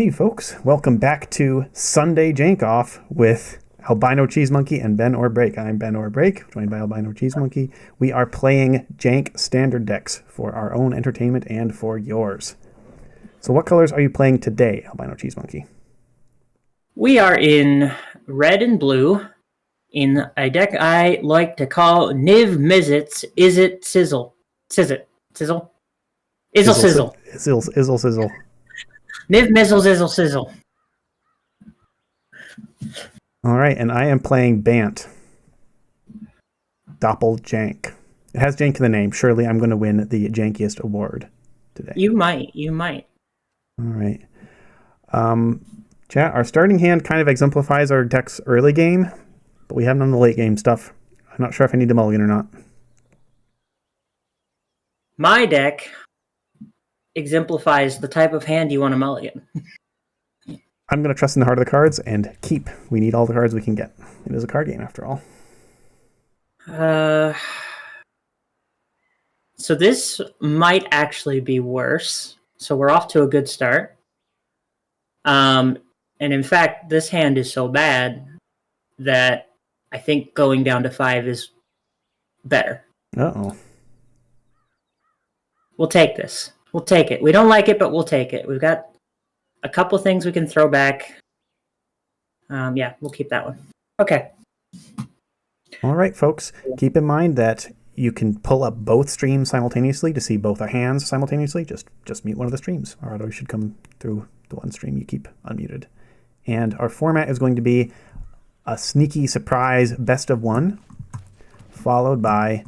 Hey folks, welcome back to Sunday Jank-Off with AlbinoCheesemonkey and Ben or Break. I'm Ben or Break, joined by AlbinoCheesemonkey. We are playing Jank Standard decks for our own entertainment and for yours. So what colors are you playing today, AlbinoCheesemonkey? We are in red and blue in a deck I like to call Niv-Mizzle. Is it Sizzle? Sizzle? Sizzle? Izzle Sizzle. Izzle Sizzle. Niv-Mizzle Izzle Sizzle. All right, and I am playing Bant. Doppeljank. It has Jank in the name. Surely I'm going to win the jankiest award today. You might. All right. Chat, our starting hand kind of exemplifies our deck's early game, but we have none of the late game stuff. I'm not sure if I need to mulligan or not. My deck exemplifies the type of hand you want to mulligan. I'm going to trust in the heart of the cards and keep. We need all the cards we can get. It is a card game after all. So this might actually be worse. So we're off to a good start. And in fact, this hand is so bad that I think going down to 5 is better. Uh-oh. We'll take this. We'll take it. We don't like it, but we'll take it. We've got a couple things we can throw back. Yeah, we'll keep that one. Okay. All right, folks. Keep in mind that you can pull up both streams simultaneously to see both our hands simultaneously. Just mute one of the streams. Our audio should come through the one stream you keep unmuted. And our format is going to be a sneaky surprise best of one, followed by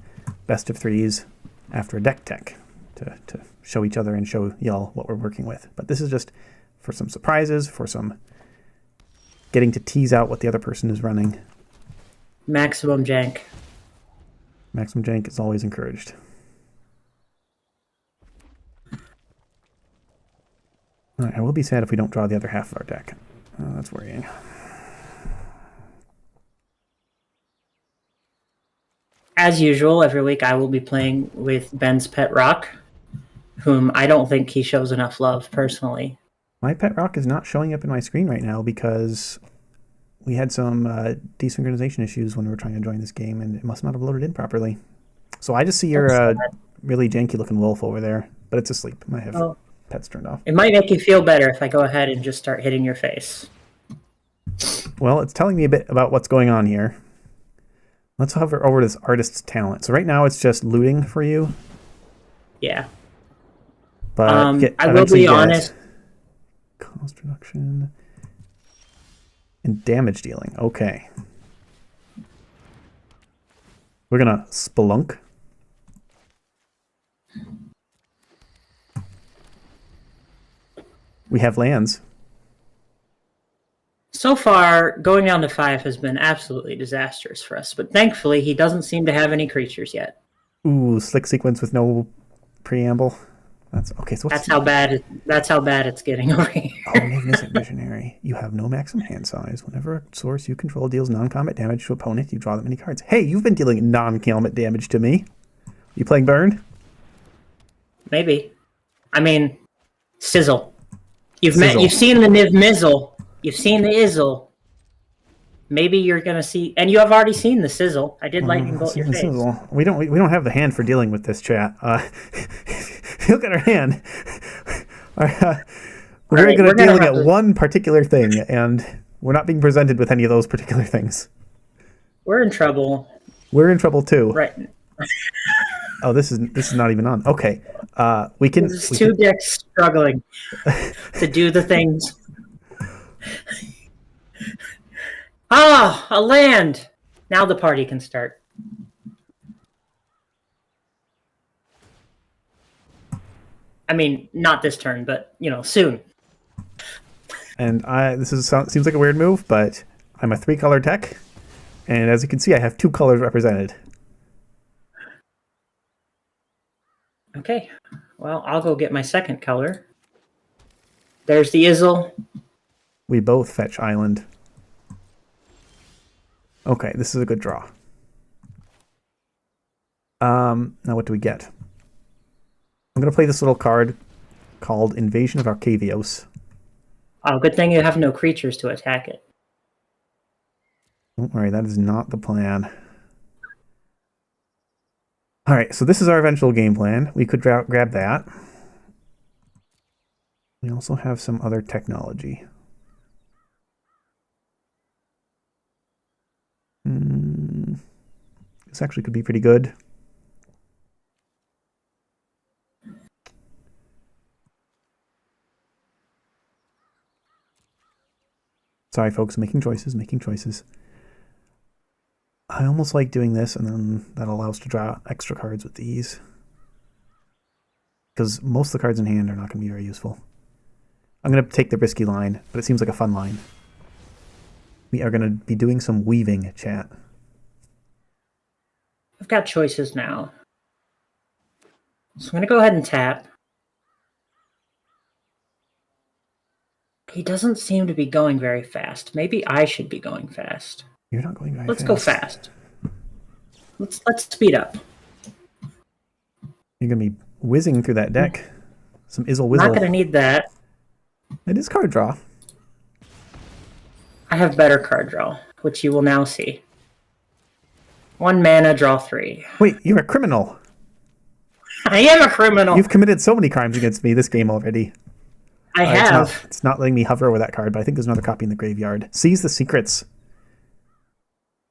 best of threes after a deck tech to show each other and show y'all what we're working with. But this is just for some surprises, for some getting to tease out what the other person is running. Maximum jank. Maximum jank is always encouraged. All right, I will be sad if we don't draw the other half of our deck. That's worrying. As usual, every week I will be playing with Ben's pet rock, whom I don't think he shows enough love personally. My pet rock is not showing up in my screen right now because we had some desynchronization issues when we were trying to join this game, and it must not have loaded in properly. So I just see your really janky-looking wolf over there, but it's asleep. I might have pets turned off. It might make you feel better if I go ahead and just start hitting your face. Well, it's telling me a bit about what's going on here. Let's hover over this artist's talent. So right now it's just looting for you. Yeah. But I will be honest. Cost reduction and damage dealing. Okay. We're gonna spelunk. We have lands. So far, going down to 5 has been absolutely disastrous for us, but thankfully he doesn't seem to have any creatures yet. Ooh, slick sequence with no preamble. That's okay. So that's how bad it's getting over here. Oh, magnificent visionary! You have no maximum hand size. Whenever a source you control deals non-combat damage to opponent, you draw that many cards. Hey, you've been dealing non-combat damage to me. You playing Burn? Maybe. I mean, Sizzle. You've Sizzle. seen the Niv-Mizzle. You've seen the Izzle. Maybe you're gonna see, and you have already seen the Sizzle. I did lightning bolt your face. Sizzle. We don't have the hand for dealing with this, chat. If you look at our hand, we're very good at dealing at one particular thing, and we're not being presented with any of those particular things. We're in trouble. We're in trouble too. Right. Oh, this is not even on. Okay, we can. There's two decks struggling to do the things. Ah, a land. Now the party can start. I mean, not this turn, but soon. And seems like a weird move, but I'm a 3-color deck, and as you can see, I have 2 colors represented. Okay, well, I'll go get my second color. There's the Izzle. We both fetch island. Okay, this is a good draw. Now what do we get? I'm going to play this little card called Invasion of Arcavios. Oh, good thing you have no creatures to attack it. Don't worry, that is not the plan. All right, so this is our eventual game plan. We could grab that. We also have some other technology. This actually could be pretty good. Sorry, folks, making choices. I almost like doing this, and then that allows us to draw extra cards with these. Because most of the cards in hand are not going to be very useful. I'm going to take the risky line, but it seems like a fun line. We are going to be doing some weaving, chat. I've got choices now. So I'm going to go ahead and tap. He doesn't seem to be going very fast. Maybe I should be going fast. You're not going very fast. Let's go fast. Let's speed up. You're going to be whizzing through that deck. Some Izzle Whizzle. Not going to need that. It is card draw. I have better card draw, which you will now see. 1 mana, draw 3. Wait, you're a criminal. I am a criminal. You've committed so many crimes against me this game already. I have. It's not letting me hover over that card, but I think there's another copy in the graveyard. Seize the Secrets.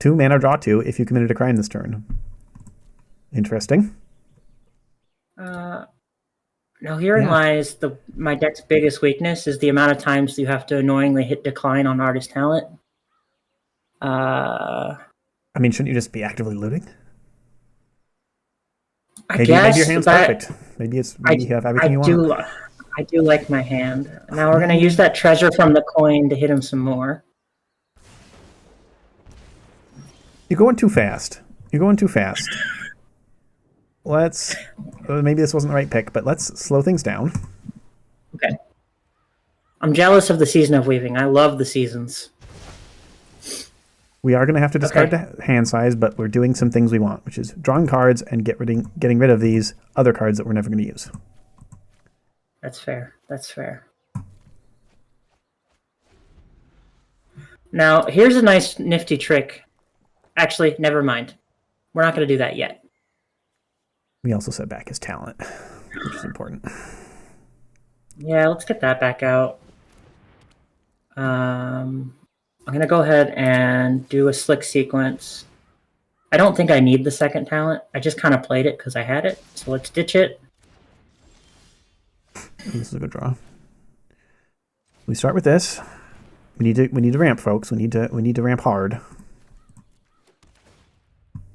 2 mana, draw 2 if you committed a crime this turn. Interesting. Now herein lies my deck's biggest weakness is the amount of times you have to annoyingly hit decline on artist talent. I mean, shouldn't you just be actively looting? Maybe your hand's perfect. Maybe you have everything you want. I do like my hand. Now we're going to use that treasure from the coin to hit him some more. You're going too fast. Let's... maybe this wasn't the right pick, but let's slow things down. Okay. I'm jealous of the Season of Weaving. I love the seasons. We are going to have to discard the hand size, but we're doing some things we want, which is drawing cards and getting rid of these other cards that we're never going to use. That's fair. Now, here's a nice nifty trick. Actually, never mind. We're not going to do that yet. We also set back his talent, which is important. Yeah, let's get that back out. I'm going to go ahead and do a slick sequence. I don't think I need the second talent. I just kind of played it because I had it. So let's ditch it. This is a good draw. We start with this. We need to ramp, folks. We need to ramp hard.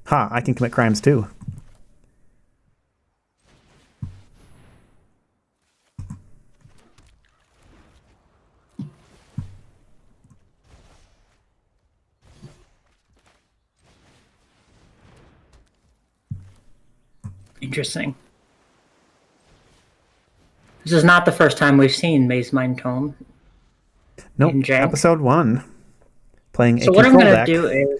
Ha! I can commit crimes too. Interesting. This is not the first time we've seen Maze Mind Tome. Nope. Episode 1. Playing so a what I'm control going deck. to do is...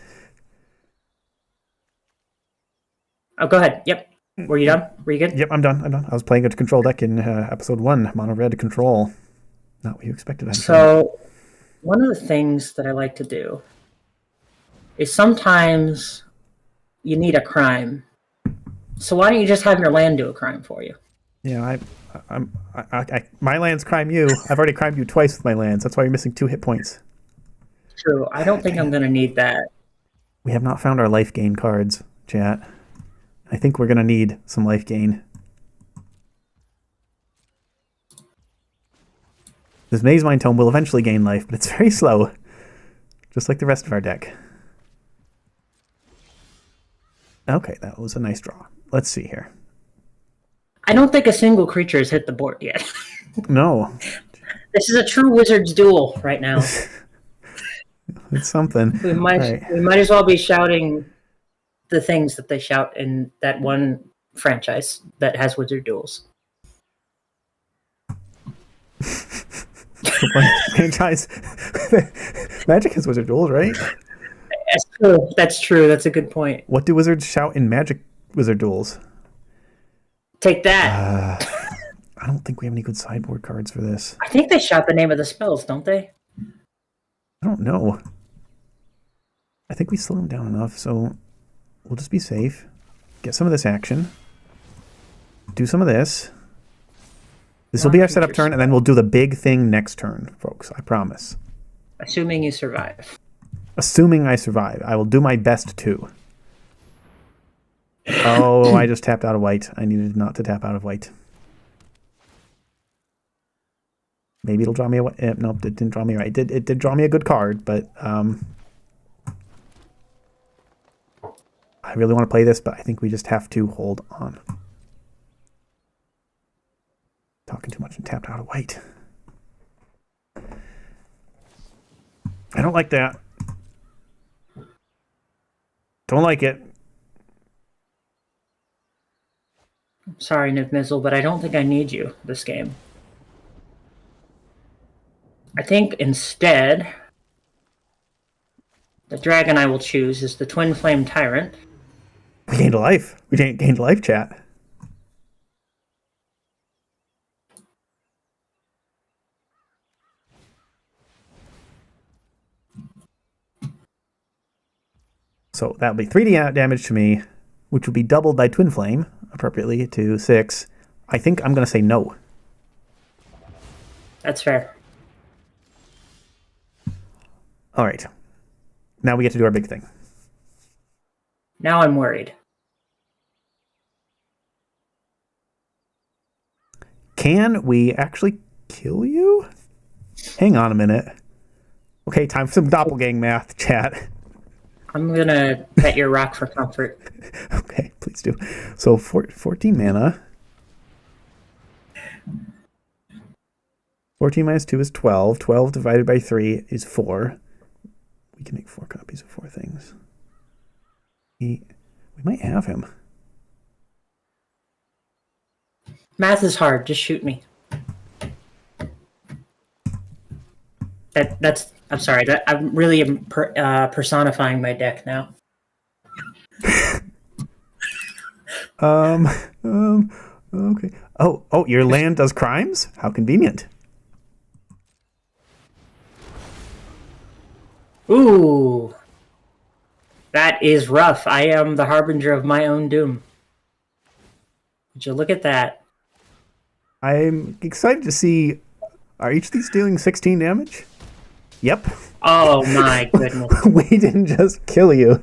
Oh, go ahead. Yep. Were you done? Were you good? Yep, I'm done. I was playing a control deck in episode 1, mono red control. Not what you expected. So, one of the things that I like to do is sometimes you need a crime. So why don't you just have your land do a crime for you? Yeah, my lands crime you. I've already crimed you twice with my lands. That's why you're missing 2 hit points. True. I don't think I'm going to need that. We have not found our life gain cards, chat. I think we're going to need some life gain. This Maze Mind Tome will eventually gain life, but it's very slow. Just like the rest of our deck. Okay, that was a nice draw. Let's see here. I don't think a single creature has hit the board yet. No. This is a true wizard's duel right now. It's something. We might as well be shouting the things that they shout in that one franchise that has wizard duels. Franchise. Magic has wizard duels, right? That's true. That's true. That's a good point. What do wizards shout in Magic wizard duels? Take that. I don't think we have any good sideboard cards for this. I think they shot the name of the spells, don't they? I don't know. I think we slow them down enough, so we'll just be safe. Get some of this action. Do some of this. This will be our setup turn, and then we'll do the big thing next turn, folks. I promise. Assuming you survive. Assuming I survive. I will do my best to. Oh, I just tapped out of white. I needed not to tap out of white. Maybe it'll draw me a... Nope, it didn't draw me right. It did draw me a good card, but... I really want to play this, but I think we just have to hold on. Talking too much and tapped out of white. I don't like that. Don't like it. Sorry, Niv-Mizzle, but I don't think I need you this game. I think instead, the dragon I will choose is the Twin Flame Tyrant. We gained a life. We gained a life, chat. So that'll be 3D damage to me, which will be doubled by Twin Flame, appropriately, to 6. I think I'm going to say no. That's fair. All right. Now we get to do our big thing. Now I'm worried. Can we actually kill you? Hang on a minute. Okay, time for some doppelgang math, chat. I'm going to pet your rock for comfort. Okay, please do. So 14 mana. 14 minus 2 is 12. 12 divided by 3 is 4. We can make 4 copies of 4 things. We might have him. Math is hard. Just shoot me. I'm sorry. I'm really personifying my deck now. Okay. Oh, your land does crimes? How convenient. Ooh. That is rough. I am the harbinger of my own doom. Would you look at that? I'm excited to see... Are each of these dealing 16 damage? Yep. Oh my goodness. We didn't just kill you.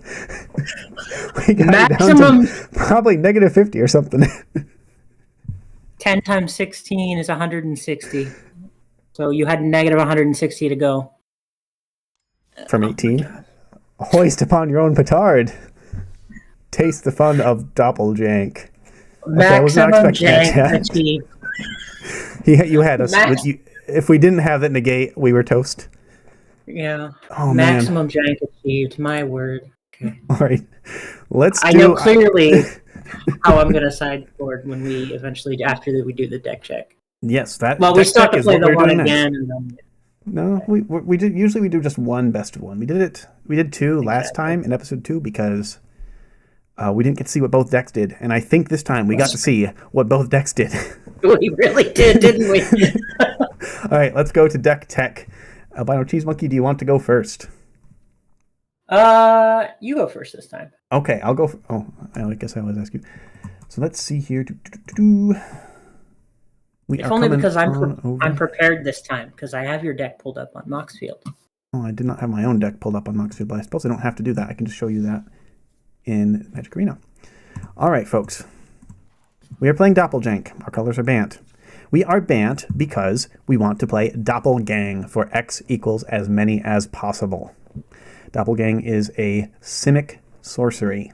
We got Maximum... you down to probably negative 50 or something. 10 times 16 is 160. So you had negative 160 to go. From 18? Hoist upon your own petard. Taste the fun of Doppeljank. Okay, I was not expecting that. Achieved. You had us. If we didn't have that negate, we were toast. Yeah. Oh, Maximum jank achieved. My word. Okay. All right. I know clearly how I'm going to sideboard when we eventually, after we do the deck check. Yes, that. Well, we still have to play the one again. And then... No, we do. Usually we do just one best of one. We did 2 last time in episode 2 because we didn't get to see what both decks did, and I think this time we got to see what both decks did. We really did, didn't we? All right, let's go to deck tech. AlbinoCheesemonkey, do you want to go first? You go first this time. Okay, I'll go. I guess I always ask you. So let's see here. If only because I'm prepared this time, because I have your deck pulled up on Moxfield. Oh, I did not have my own deck pulled up on Moxfield, but I suppose I don't have to do that. I can just show you that in Magic Arena. All right, folks. We are playing Doppeljank. Our colors are Bant. We are Bant because we want to play Doppelgang for X equals as many as possible. Doppelgang is a Simic sorcery.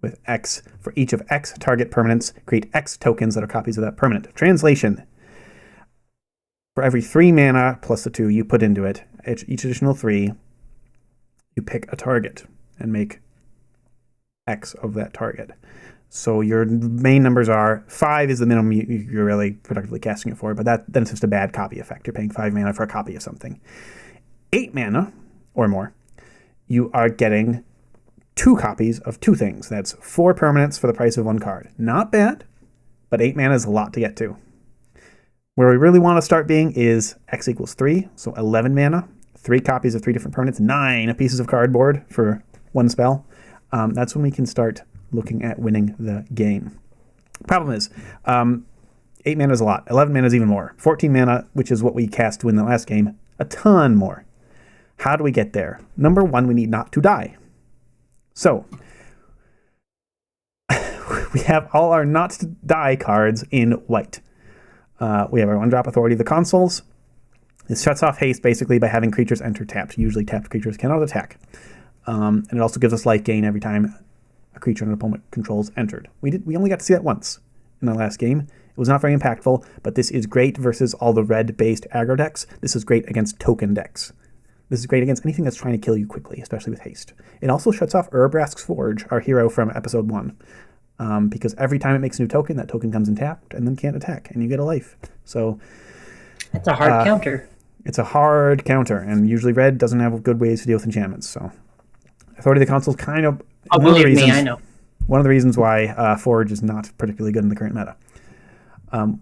With X, for each of X target permanents, create X tokens that are copies of that permanent. Translation. For every 3 mana plus the 2 you put into it, each additional 3, you pick a target and make X of that target. So your main numbers are 5 is the minimum you're really productively casting it for, but then it's just a bad copy effect. You're paying 5 mana for a copy of something. 8 mana or more, you are getting 2 copies of 2 things. That's 4 permanents for the price of 1 card. Not bad, but 8 mana is a lot to get to. Where we really want to start being is X equals 3, so 11 mana, 3 copies of 3 different permanents, 9 pieces of cardboard for 1 spell. That's when we can start looking at winning the game. Problem is, 8 mana is a lot. 11 mana is even more. 14 mana, which is what we cast to win the last game, a ton more. How do we get there? Number 1, we need not to die. So, we have all our not to die cards in white. We have our 1-drop Authority of the Consuls. This shuts off haste basically by having creatures enter tapped. Usually tapped creatures cannot attack. And it also gives us life gain every time a creature an opponent controls entered. We only got to see that once in the last game. It was not very impactful, but this is great versus all the red-based aggro decks. This is great against token decks. This is great against anything that's trying to kill you quickly, especially with haste. It also shuts off Urabrask's Forge, our hero from episode 1. Because every time it makes a new token, that token comes in tapped and then can't attack, and you get a life. So it's a hard counter. It's a hard counter, and usually red doesn't have good ways to deal with enchantments. So Authority of the Consul is kind of I know. One of the reasons why Forge is not particularly good in the current meta.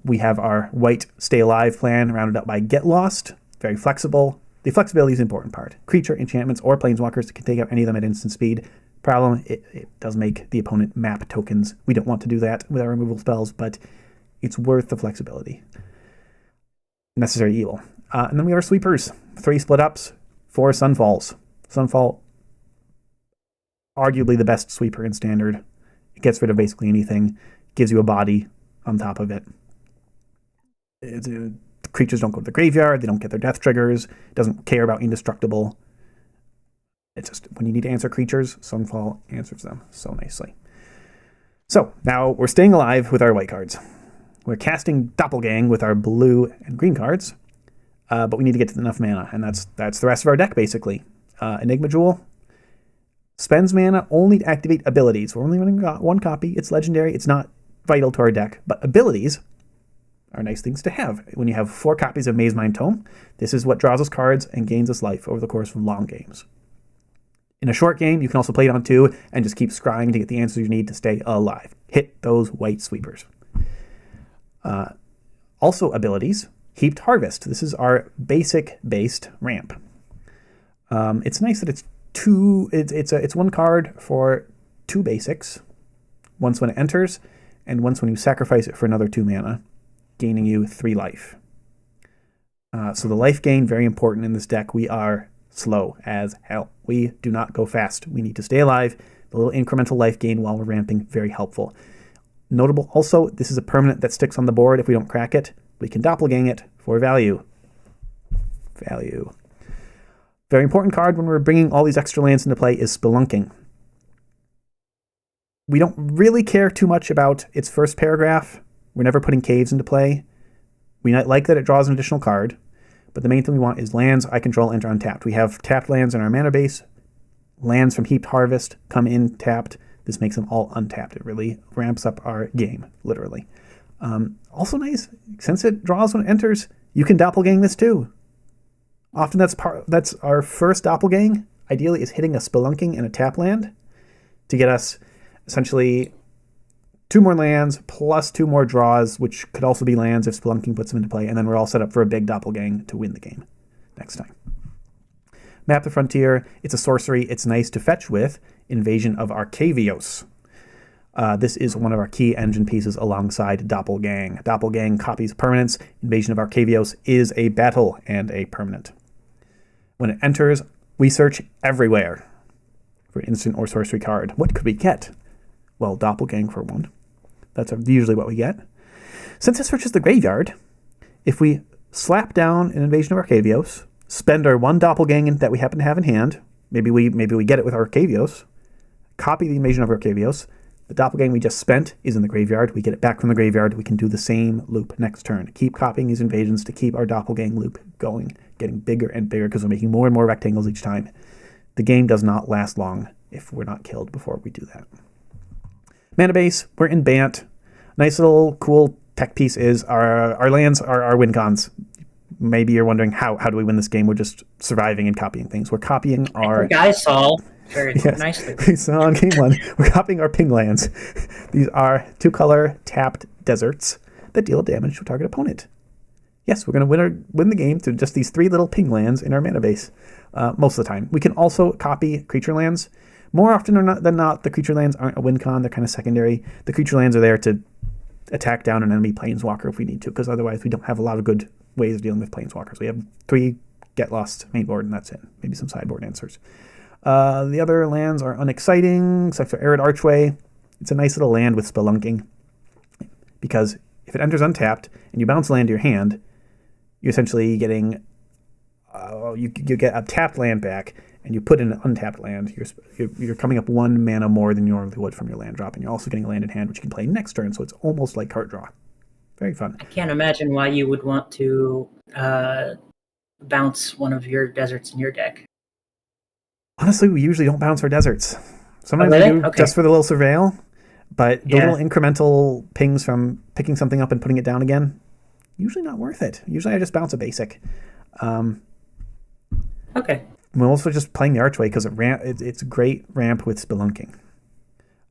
We have our white Stay Alive plan rounded up by Get Lost, very flexible. The flexibility is the important part. Creature, enchantments, or planeswalkers can take out any of them at instant speed. Problem, it does make the opponent map tokens. We don't want to do that with our removal spells, but it's worth the flexibility. Necessary evil. And then we have our sweepers. 3 split ups, 4 Sunfalls. Sunfall, arguably the best sweeper in Standard. It gets rid of basically anything, gives you a body on top of it. Creatures don't go to the graveyard, they don't get their death triggers, it doesn't care about indestructible. It's just, when you need to answer creatures, Sunfall answers them so nicely. So, now we're staying alive with our white cards. We're casting Doppeljank with our blue and green cards, but we need to get to enough mana, and that's the rest of our deck, basically. Enigma Jewel spends mana only to activate abilities. We're only running 1 copy. It's legendary. It's not vital to our deck, but abilities are nice things to have. When you have 4 copies of Maze Mind Tome, this is what draws us cards and gains us life over the course of long games. In a short game, you can also play it on 2 and just keep scrying to get the answers you need to stay alive. Hit those white sweepers. Also abilities, Heaped Harvest. This is our basic-based ramp. It's nice that it's 2. It's 1 card for 2 basics. Once when it enters, and once when you sacrifice it for another 2 mana, gaining you 3 life. So the life gain, very important in this deck. We are slow as hell. We do not go fast. We need to stay alive. The little incremental life gain while we're ramping, very helpful. Notable also, this is a permanent that sticks on the board if we don't crack it. We can Doppeljank it for value. Value. Very important card when we're bringing all these extra lands into play is Spelunking. We don't really care too much about its first paragraph. We're never putting caves into play. We like that it draws an additional card, but the main thing we want is lands I control enter untapped. We have tapped lands in our mana base. Lands from Heaped Harvest come in tapped. This makes them all untapped. It really ramps up our game, literally. Also nice, since it draws when it enters, you can Doppeljank this too. Often that's our first Doppeljank. Ideally, is hitting a Spelunking and a tap land to get us essentially 2 more lands plus 2 more draws, which could also be lands if Spelunking puts them into play, and then we're all set up for a big Doppeljank to win the game next time. Map the Frontier. It's a sorcery. It's nice to fetch with Invasion of Arcavios. This is one of our key engine pieces alongside Doppeljank. Doppeljank copies permanents. Invasion of Arcavios is a battle and a permanent. When it enters, we search everywhere for instant or sorcery card. What could we get? Well, Doppeljank for 1. That's usually what we get. Since it searches the graveyard, if we slap down an Invasion of Arcavios, spend our 1 Doppeljank that we happen to have in hand, maybe we get it with Arcavios, copy the Invasion of Arcavios, the Doppeljank we just spent is in the graveyard, we get it back from the graveyard, we can do the same loop next turn. Keep copying these invasions to keep our Doppeljank loop going, getting bigger and bigger because we're making more and more rectangles each time. The game does not last long if we're not killed before we do that. Mana base, we're in Bant. Nice little cool tech piece is our lands are our win cons. Maybe you're wondering how do we win this game? We're just surviving and copying things. We're copying our... guys saw very nicely. We saw on game 1. We're copying our ping lands. These are 2-color tapped deserts that deal damage to a target opponent. Yes, we're going to win the game through just these 3 little ping lands in our mana base most of the time. We can also copy creature lands. More often than not, the creature lands aren't a win con. They're kind of secondary. The creature lands are there to attack down an enemy planeswalker if we need to, because otherwise we don't have a lot of good ways of dealing with planeswalkers. We have 3 Get Lost main board, and that's it. Maybe some sideboard answers. The other lands are unexciting, except for Arid Archway. It's a nice little land with spelunking, because if it enters untapped and you bounce land to your hand, you're essentially getting you get a tapped land back, and you put in an untapped land. You're coming up 1 mana more than you normally would from your land drop, and you're also getting a land in hand, which you can play next turn. So it's almost like card draw. Very fun. I can't imagine why you would want to bounce one of your deserts in your deck. Honestly, we usually don't bounce our deserts. Sometimes we do just for the little surveil, but the little incremental pings from picking something up and putting it down again, usually not worth it. Usually I just bounce a basic. Okay. We're also just playing the Archway because it's a great ramp with spelunking.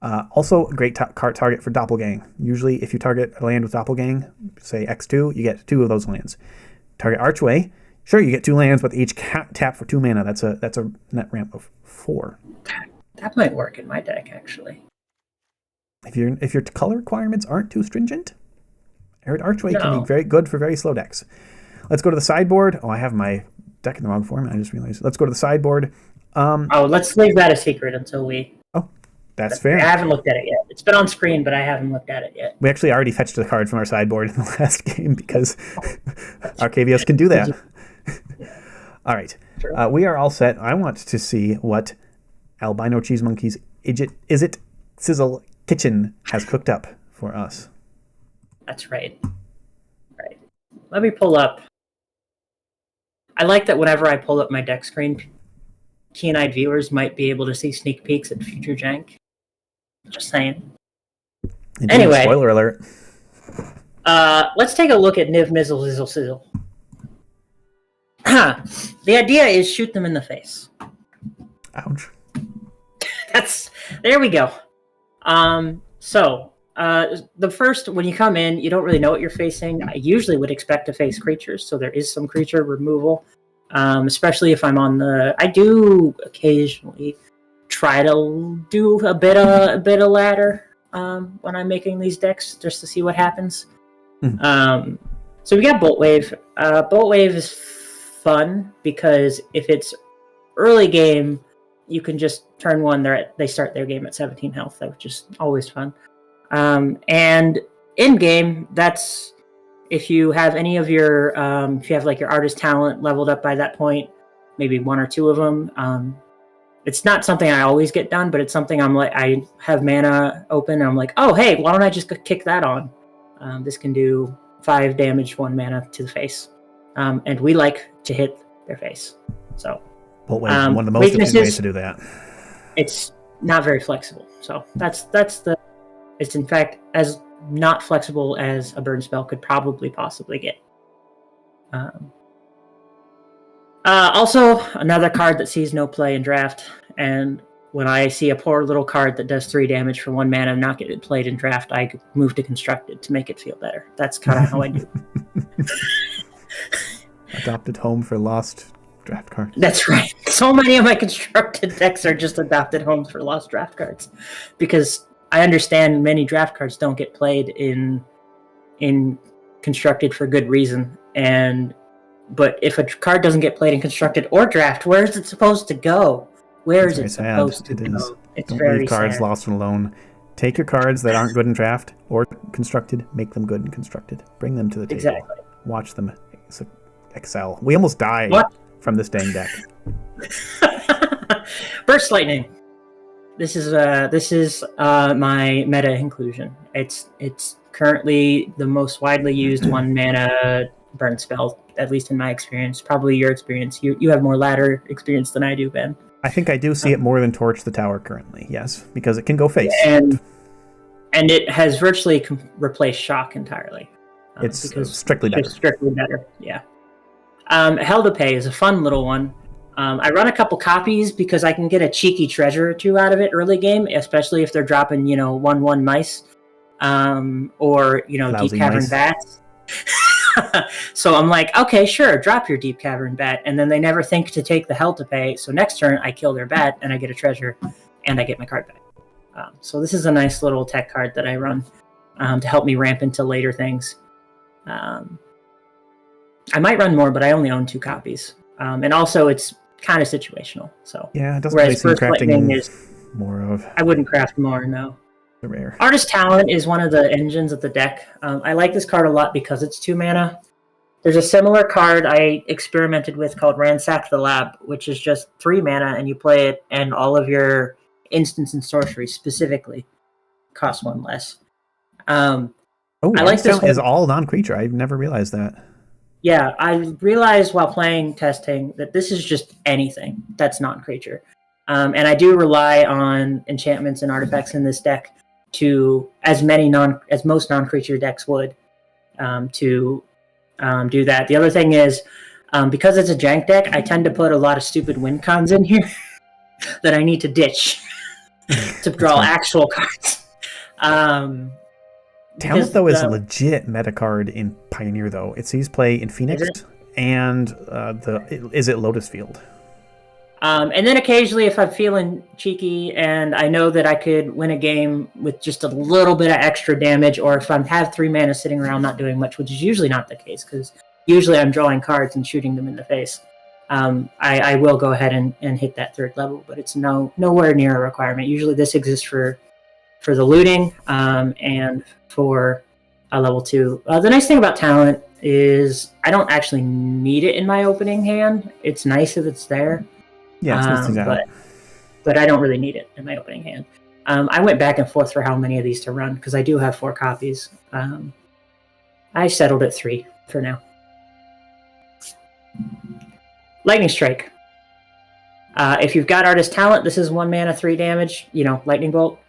Also a great card target for Doppeljank. Usually if you target a land with Doppeljank, say X2, you get 2 of those lands. Target Archway, sure, you get 2 lands, but each tap for 2 mana. That's a net ramp of 4. That might work in my deck, actually. If your color requirements aren't too stringent, Arid Archway can be very good for very slow decks. Let's go to the sideboard. Oh, I have my deck in the wrong format. I just realized. Let's go to the sideboard. Let's leave that a secret until we... Oh, that's fair. I haven't looked at it yet. It's been on screen, but I haven't looked at it yet. We actually already fetched a card from our sideboard in the last game because Arcavios can do that. All right. We are all set. I want to see what AlbinoCheesemonkey's Izzle Sizzle Kitchen has cooked up for us. That's right. Right. Let me pull up. I like that whenever I pull up my deck screen, keen-eyed viewers might be able to see sneak peeks at future jank. Just saying. Indeed, anyway. Spoiler alert. Let's take a look at Niv-Mizzle, Izzle, Sizzle. The idea is shoot them in the face. Ouch. There we go. The first, when you come in, you don't really know what you're facing. I usually would expect to face creatures, so there is some creature removal, especially if I'm on the... I do occasionally try to do a bit of ladder when I'm making these decks, just to see what happens. So we got Bolt Wave. Bolt Wave is fun, because if it's early game, you can just turn 1, they start their game at 17 health, which is always fun. And in game, that's if you have any of your if you have like your artist talent leveled up by that point, maybe 1 or 2 of them. It's not something I always get done, but it's something I have mana open, and I'm like, oh hey, why don't I just kick that on? This can do 5 damage, 1 mana to the face, and we like to hit their face. So Bolt Wave is one of the most efficient ways to do that. It's not very flexible, so that's the. It's in fact as not flexible as a burn spell could possibly get. Also, another card that sees no play in draft, and when I see a poor little card that does 3 damage for 1 mana and not get it played in draft, I move to Constructed to make it feel better. That's kind of how I do. Adopted home for lost draft cards. That's right. So many of my Constructed decks are just adopted homes for lost draft cards, because I understand many draft cards don't get played in Constructed for good reason, but if a card doesn't get played in Constructed or draft, where is it supposed to go? Where is it supposed to go? It's don't very leave cards sad. lost and alone. Take your cards that aren't good in draft or Constructed, make them good in Constructed. Bring them to the table. Exactly. Watch them excel. We almost died from this dang deck. Burst Lightning. This is my meta inclusion. It's currently the most widely used 1 mana burn spell, at least in my experience. Probably your experience. You have more ladder experience than I do, Ben. I think I do see it more than Torch the Tower currently. Yes, because it can go face. And it has virtually replaced Shock entirely. It's strictly better. It's strictly better. Yeah. Hell to Pay is a fun little one. I run a couple copies because I can get a cheeky treasure or 2 out of it early game, especially if they're dropping, 1/1 mice, or Lousy Deep Cavern mice. Bats. So I'm like, okay, sure, drop your Deep Cavern Bat. And then they never think to take the hell to pay. So next turn, I kill their bat, and I get a treasure, and I get my card back. So this is a nice little tech card that I run to help me ramp into later things. I might run more, but I only own 2 copies. And also, it's kind of situational. So yeah, it doesn't really seem crafting is more of. I wouldn't craft more, no. The rare. Artist Talent is one of the engines of the deck. I like this card a lot because it's 2 mana. There's a similar card I experimented with called Ransack the Lab, which is just 3 mana, and you play it, and all of your instants and sorceries specifically cost 1 less. I like this one. Is all non-creature. I've never realized that. Yeah, I realized while playing testing that this is just anything that's non-creature. And I do rely on enchantments and artifacts in this deck to as most non-creature decks would to do that. The other thing is, because it's a jank deck, I tend to put a lot of stupid win cons in here that I need to ditch to draw actual cards. Talent, though, is a legit meta card in Pioneer, though. It sees play in Phoenix and is it Lotus Field? And then occasionally, if I'm feeling cheeky and I know that I could win a game with just a little bit of extra damage, or if I have 3 mana sitting around not doing much, which is usually not the case, because usually I'm drawing cards and shooting them in the face, I will go ahead and hit that 3rd level, but it's nowhere near a requirement. Usually this exists for the looting and for a level 2. The nice thing about Talent is I don't actually need it in my opening hand. It's nice if it's there. Yeah, but I don't really need it in my opening hand. I went back and forth for how many of these to run, because I do have 4 copies. I settled at 3 for now. Lightning Strike. If you've got Artist Talent, this is 1 mana, 3 damage, Lightning Bolt.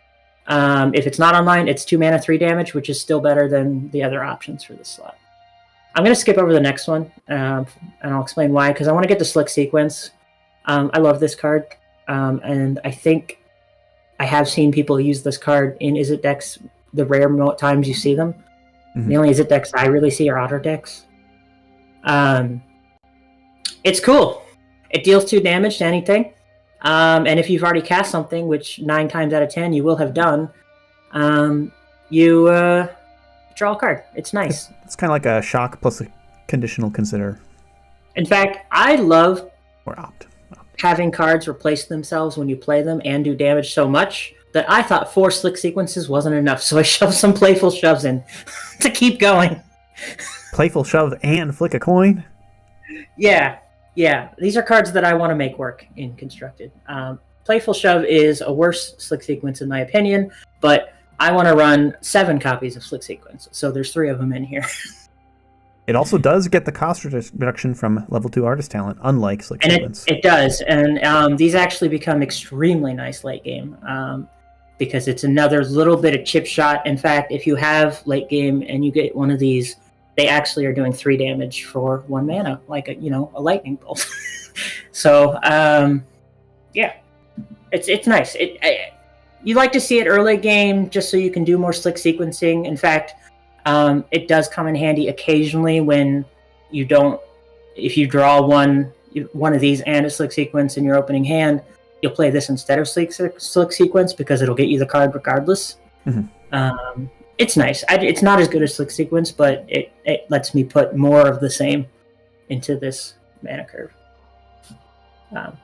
If it's not online, it's 2 mana, 3 damage, which is still better than the other options for this slot. I'm going to skip over the next one, and I'll explain why, because I want to get to Slick Sequence. I love this card, and I think I have seen people use this card in Izzle decks the rare times you see them. Mm-hmm. The only Izzle decks I really see are Otter decks. It's cool. It deals 2 damage to anything, and if you've already cast something, which 9 times out of 10 you will have done, you draw a card. It's nice. It's kind of like a shock plus a conditional consider. In fact, I love or opt. Having cards replace themselves when you play them and do damage so much that I thought 4 Slick Sequences wasn't enough, so I shoved some Playful Shoves in to keep going. Playful Shove and Flick a Coin? Yeah. These are cards that I want to make work in Constructed. Playful Shove is a worse Slick Sequence in my opinion, but I want to run 7 copies of Slick Sequence, so there's 3 of them in here. It also does get the cost reduction from level 2 Artist Talent, unlike Slick Sequence. It does, and these actually become extremely nice late game because it's another little bit of chip shot. In fact, if you have late game and you get one of these, they actually are doing 3 damage for 1 mana, like a lightning bolt. So, yeah, it's nice. You like to see it early game just so you can do more Slick Sequencing. In fact, it does come in handy occasionally when if you draw one of these and a Slick Sequence in your opening hand, you'll play this instead of Slick Sequence because it'll get you the card regardless. Mm-hmm. It's nice. It's not as good as Slick Sequence, but it lets me put more of the same into this mana curve.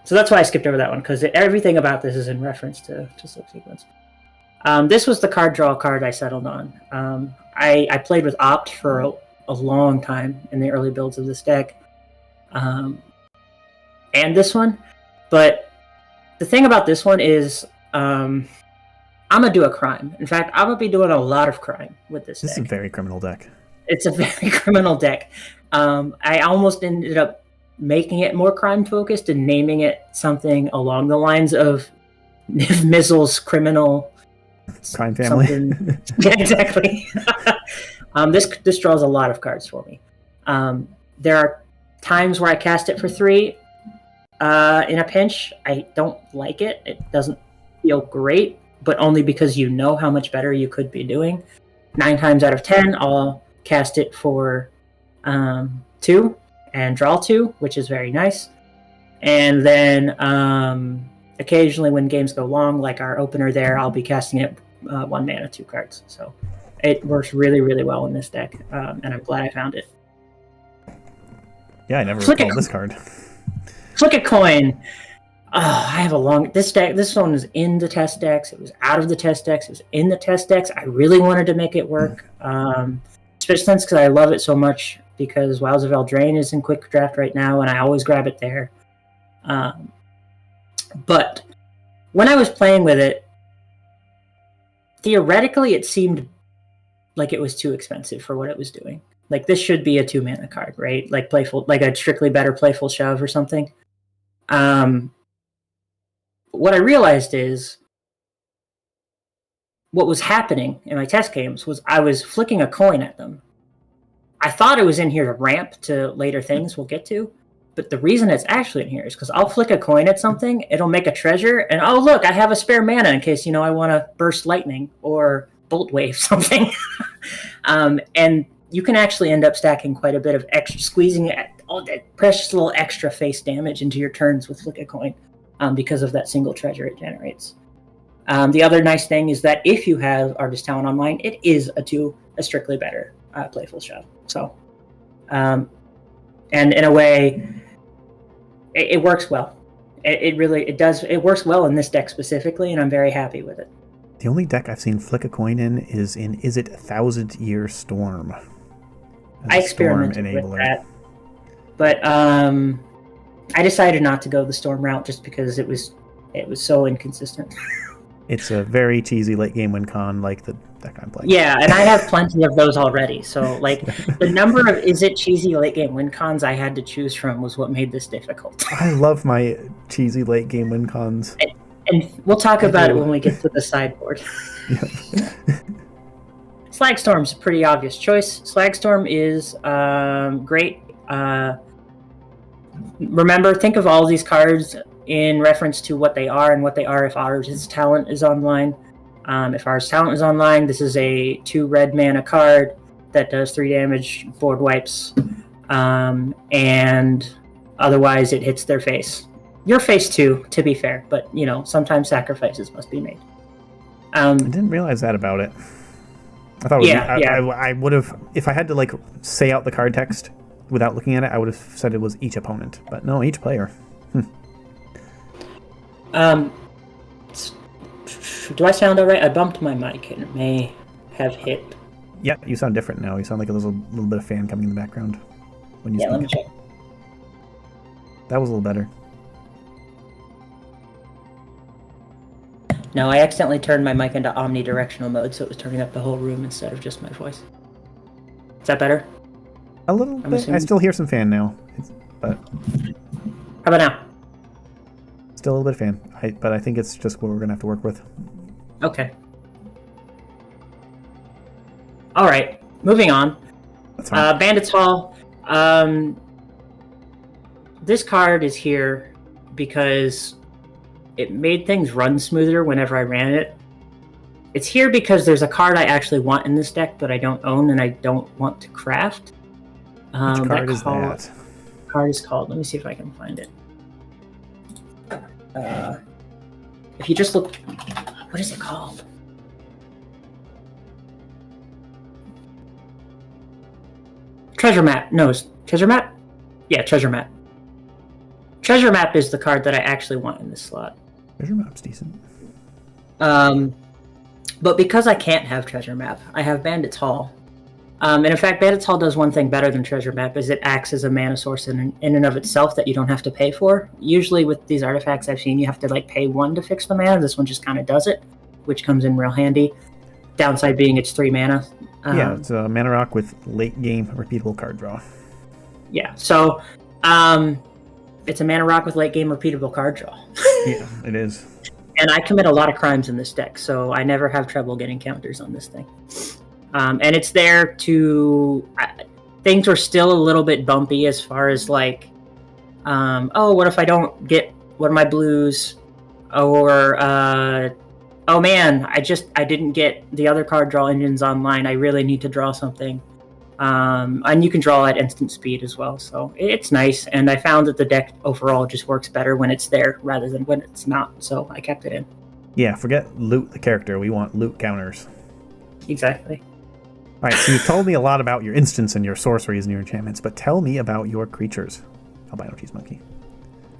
So that's why I skipped over that one, because everything about this is in reference to Slick Sequence. This was the card draw card I settled on. I played with Opt for a long time in the early builds of this deck. And this one. But the thing about this one is I'm going to do a crime. In fact, I'm going to be doing a lot of crime with this deck. This is a very criminal deck. It's a very criminal deck. I almost ended up making it more crime-focused and naming it something along the lines of Niv-Mizzle's criminal... Crime family. Yeah, exactly. This draws a lot of cards for me. There are times where I cast it for 3 in a pinch. I don't like it. It doesn't feel great, but only because you know how much better you could be doing. 9 times out of 10, I'll cast it for 2 and draw 2, which is very nice. And then occasionally when games go long, like our opener there, I'll be casting it 1 mana, 2 cards. So it works really, really well in this deck, and I'm glad I found it. Yeah, I never recalled this card. Flick a coin. Oh, I have a long... This one was in the test decks. It was out of the test decks. It was in the test decks. I really wanted to make it work. Especially because I love it so much, because Wilds of Eldraine is in Quick Draft right now, and I always grab it there. But when I was playing with it, theoretically it seemed like it was too expensive for what it was doing. Like, this should be a 2 mana card, right? Like a strictly better Playful Shove or something. What I realized is what was happening in my test games was I was flicking a coin at them. I thought it was in here to ramp to later things we'll get to, but the reason it's actually in here is because I'll flick a coin at something, it'll make a treasure, and oh look, I have a spare mana in case, I want to burst lightning or bolt wave something. And you can actually end up stacking quite a bit of extra, squeezing all that precious little extra face damage into your turns with flick a coin, because of that single treasure it generates. The other nice thing is that if you have Artist Talent Online, it is a strictly better Playful Shove. So, and in a way, it works well. It does. It works well in this deck specifically, and I'm very happy with it. The only deck I've seen flick a coin in is in Izzle 1000-Year Storm. I experimented with that, but I decided not to go the Storm route just because it was so inconsistent. It's a very cheesy late game win con like the deck I'm playing. Yeah, and I have plenty of those already. So, like, the number of cheesy late game win cons I had to choose from was what made this difficult. I love my cheesy late game win cons. And we'll talk about it when we get to the sideboard. Slagstorm's a pretty obvious choice. Slagstorm is great. Remember, think of all these cards in reference to what they are and what they are if ours talent is online. If ours talent is online, this is a 2 red mana card that does 3 damage, board wipes, and otherwise it hits their face. Your face too, to be fair, but sometimes sacrifices must be made. I didn't realize that about it. I thought I would have, if I had to say out the card text without looking at it, I would have said it was each opponent, but no, each player. Do I sound all right? I bumped my mic and it may have hit. Yeah, you sound different now. You sound like there's a little bit of fan coming in the background when you speak. Let me check. That was a little better. No, I accidentally turned my mic into omnidirectional mode, so it was turning up the whole room instead of just my voice. Is that better? A little bit. I still hear some fan now, but how about now? Still a little bit of fan, but I think it's just what we're gonna have to work with. Okay. All right, moving on. That's fine. Bandits Hall. This card is here because it made things run smoother whenever I ran it. It's here because there's a card I actually want in this deck, but I don't own and I don't want to craft. Which card is that? Card is called. Let me see if I can find it. If you just look, what is it called? Treasure Map. No, Treasure Map? Yeah, Treasure Map. Treasure Map is the card that I actually want in this slot. Treasure Map's decent. But because I can't have Treasure Map, I have Bandits Hall. And in fact, Bandits Hall does one thing better than Treasure Map, is it acts as a mana source in and of itself that you don't have to pay for. Usually with these artifacts I've seen, you have to pay 1 to fix the mana. This one just kind of does it, which comes in real handy. Downside being it's 3 mana. Yeah, it's a mana rock with late game repeatable card draw. Yeah, so it's a mana rock with late game repeatable card draw. Yeah, it is. And I commit a lot of crimes in this deck, so I never have trouble getting counters on this thing. And it's there to... things were still a little bit bumpy as far as what if I don't get one of my blues? Or, oh man, I didn't get the other card draw engines online. I really need to draw something. And you can draw at instant speed as well, so it's nice. And I found that the deck overall just works better when it's there rather than when it's not, so I kept it in. Yeah, forget loot the character. We want loot counters. Exactly. All right, so you've told me a lot about your instants and your sorceries and your enchantments, but tell me about your creatures, AlbinoCheesemonkey.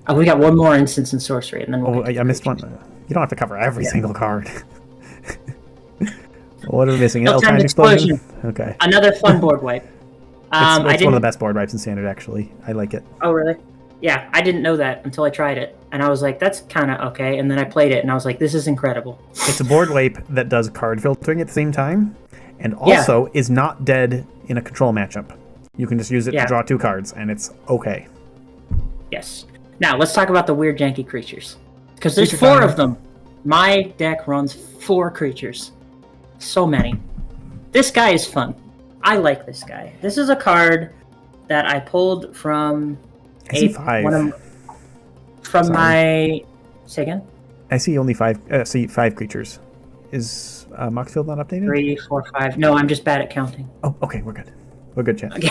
Oh, we got one more instance in sorcery, and then we'll I missed one. You don't have to cover every single card. What are we missing? Ill-timed explosion. Okay. Another fun board wipe. It's one of the best board wipes in Standard, actually. I like it. Oh, really? Yeah, I didn't know that until I tried it. And I was like, that's kind of okay. And then I played it, and I was like, this is incredible. It's a board wipe that does card filtering at the same time, and also is not dead in a control matchup. You can just use it to draw 2 cards, and it's okay. Yes. Now, let's talk about the weird janky creatures. Because there's 4 of them. My deck runs 4 creatures. So many. This guy is fun. I like this guy. This is a card that I pulled from I see 5. My... Say again? I see only 5. See 5 creatures. Is Moxfield not updated? 3, 4, 5. No, I'm just bad at counting. Oh, okay, we're good. We're good, chat. Okay.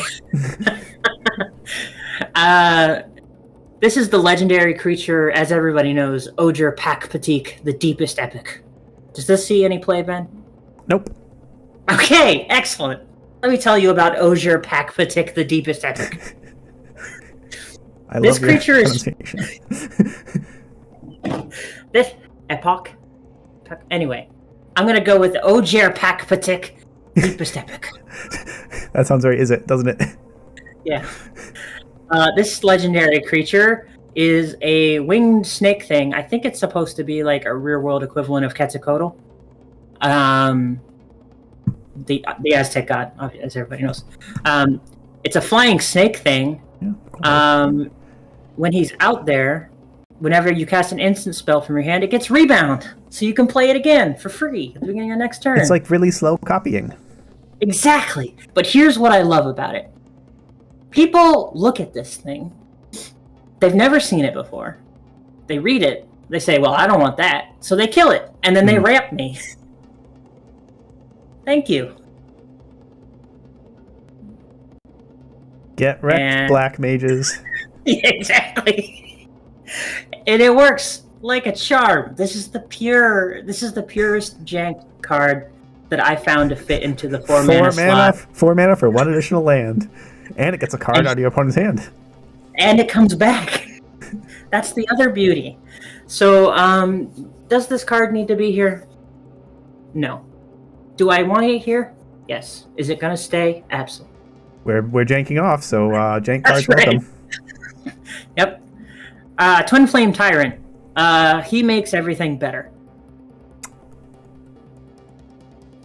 This is the legendary creature, as everybody knows, Ogier Pak-Patik, the deepest epic. Does this see any play, Ben? Nope. Okay, excellent. Let me tell you about Ogier Pak-Patik, the deepest epic. This creature is... This epoch? Anyway, I'm going to go with Ogier Pak-Patik, deepest epic. That sounds right, doesn't it? Yeah. This legendary creature is a winged snake thing. I think it's supposed to be like a real world equivalent of Quetzalcoatl. The Aztec god, as everybody knows. It's a flying snake thing. Yeah, cool. When he's out there, whenever you cast an instant spell from your hand, it gets rebound. So you can play it again for free at the beginning of the next turn. It's like really slow copying. Exactly. But here's what I love about it. People look at this thing. They've never seen it before. They read it. They say, well, I don't want that. So they kill it. And then they ramp me. Thank you. Get wrecked, black mages. Yeah, exactly. And it works like a charm. This is the purest jank card that I found to fit into the 4 mana slot. 4 mana for 1 additional land. And it gets a card out of your opponent's hand. And it comes back. That's the other beauty. So, does this card need to be here? No. Do I want it here? Yes. Is it going to stay? Absolutely. We're janking off, so jank cards welcome. Yep. Twin Flame Tyrant. He makes everything better.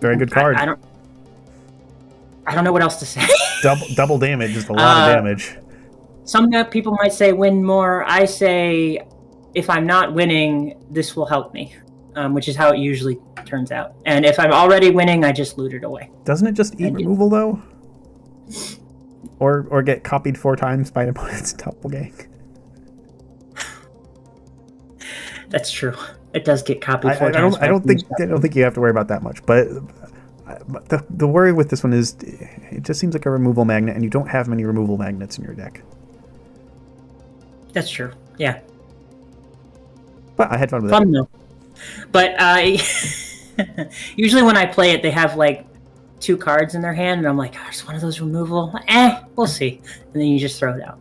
Very good card. I don't know what else to say. Double damage is a lot of damage. Some people might say win more. I say if I'm not winning, this will help me, which is how it usually turns out. And if I'm already winning, I just loot it away. Doesn't it just eat removal, though? Or get copied 4 times by an opponent's Doppeljank? That's true. It does get copied 4 times. I don't think you have to worry about that much, but the worry with this one is it just seems like a removal magnet, and you don't have many removal magnets in your deck. That's true. Yeah. But I had fun with it. Fun though. But usually when I play it, they have like 2 cards in their hand, and I'm like, oh, is one of those removal? We'll see. And then you just throw it out.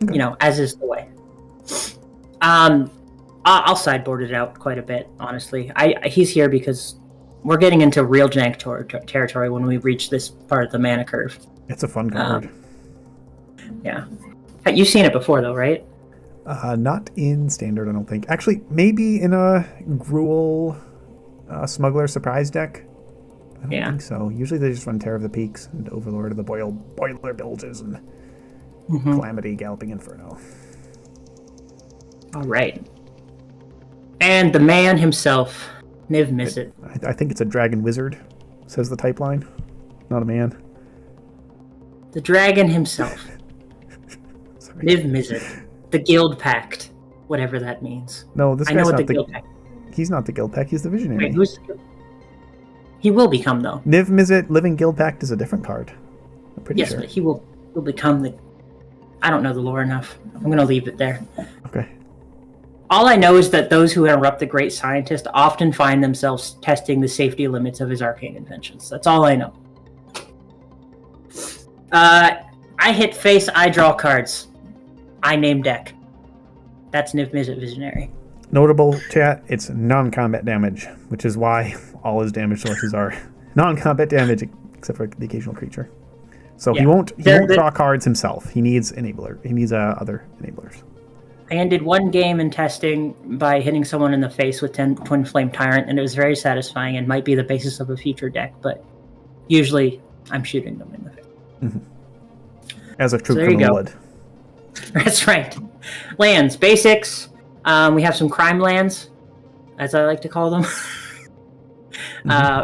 Okay. You know, as is the way. I'll sideboard it out quite a bit, honestly. He's here because we're getting into real jank territory when we reach this part of the mana curve. It's a fun card. Yeah. You've seen it before, though, right? Not in Standard, I don't think. Actually, maybe in a Gruul Smuggler Surprise deck. I don't think so. Usually they just run Terror of the Peaks and Overlord of the Boiler Bilges and Calamity Galloping Inferno. All right. And the man himself, Niv-Mizzle. I think it's a dragon wizard, says the type line. Not a man. The dragon himself. Niv-Mizzle. The Guild Pact. Whatever that means. No, this guy's not the Guild Pact. He's not the Guild Pact, he's the Visionary. Wait, he will become, though. Niv-Mizzle Living Guild Pact is a different card. I'm pretty Yes, sure. but he'll become the... I don't know the lore enough. I'm going to leave it there. Okay. All I know is that those who interrupt the great scientist often find themselves testing the safety limits of his arcane inventions. That's all I know. I hit face, I draw cards. I name deck. That's Niv-Mizzle Visionary. Notable, chat, it's non-combat damage, which is why all his damage sources are non-combat damage, except for the occasional creature. So he won't draw cards himself. He needs enabler. He needs other enablers. I ended one game in testing by hitting someone in the face with Twin Flame Tyrant, and it was very satisfying and might be the basis of a future deck, but usually I'm shooting them in the face. Mm-hmm. As a true criminal would. That's right. Lands, basics. We have some crime lands, as I like to call them,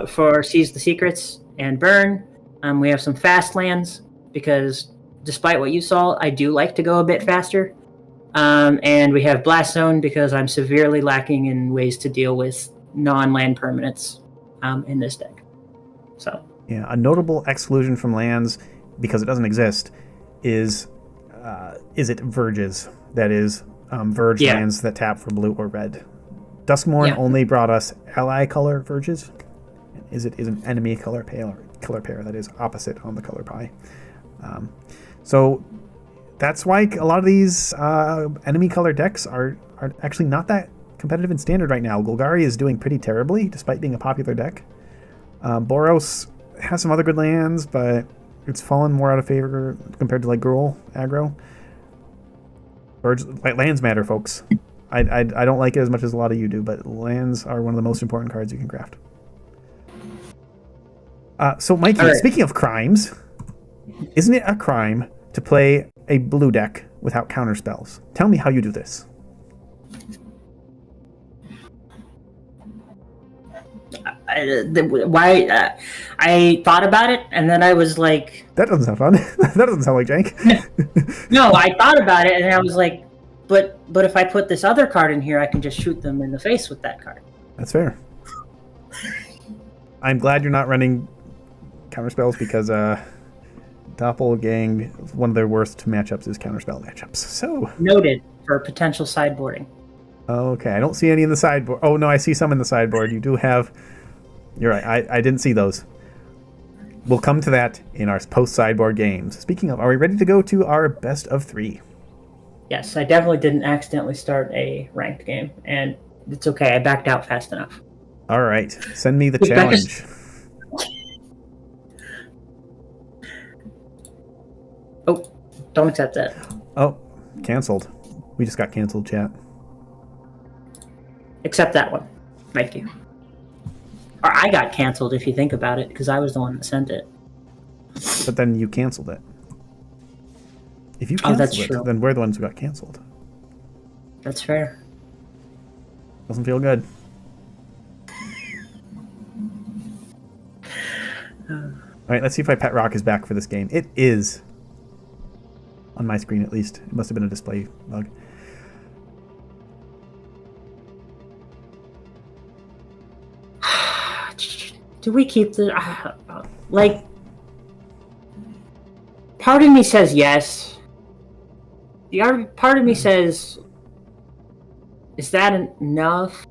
for Seize the Secrets and Burn. We have some fast lands, because despite what you saw, I do like to go a bit faster. And we have Blast Zone, because I'm severely lacking in ways to deal with non-land permanents in this deck. So yeah, a notable exclusion from lands, because it doesn't exist, is it Verges? That is Verge lands that tap for blue or red. Duskmourn only brought us ally color Verges. Is an enemy color pair that is opposite on the color pie. So that's why a lot of these enemy color decks are actually not that competitive in Standard right now. Golgari is doing pretty terribly, despite being a popular deck. Boros has some other good lands, but it's fallen more out of favor compared to like Gruul aggro. Lands matter, folks. I don't like it as much as a lot of you do, but lands are one of the most important cards you can craft. So, Mikey, speaking of crimes, isn't it a crime to play a blue deck without counter spells? Tell me how you do this. I thought about it, and then I was like... That doesn't sound fun. That doesn't sound like Jank. No, I thought about it, and I was like, but if I put this other card in here, I can just shoot them in the face with that card. That's fair. I'm glad you're not running counterspells, because Doppeljank, one of their worst matchups is counterspell matchups. So noted for potential sideboarding. Okay, I don't see any in the sideboard. Oh no, I see some in the sideboard. You do have... You're right, I didn't see those. We'll come to that in our post-sideboard games. Speaking of, are we ready to go to our best of 3? Yes, I definitely didn't accidentally start a ranked game, and it's okay, I backed out fast enough. All right, send me the challenge. Oh, don't accept that. Oh, canceled. We just got canceled, chat. Accept that one. Thank you. Or I got canceled if you think about it, because I was the one that sent it. But then you canceled it. If you canceled it, then we're the ones who got canceled. That's fair. Doesn't feel good. Alright, let's see if my pet rock is back for this game. It is. On my screen, at least. It must have been a display bug. Do we keep the... like... Part of me says yes. The other part of me says... Is that enough?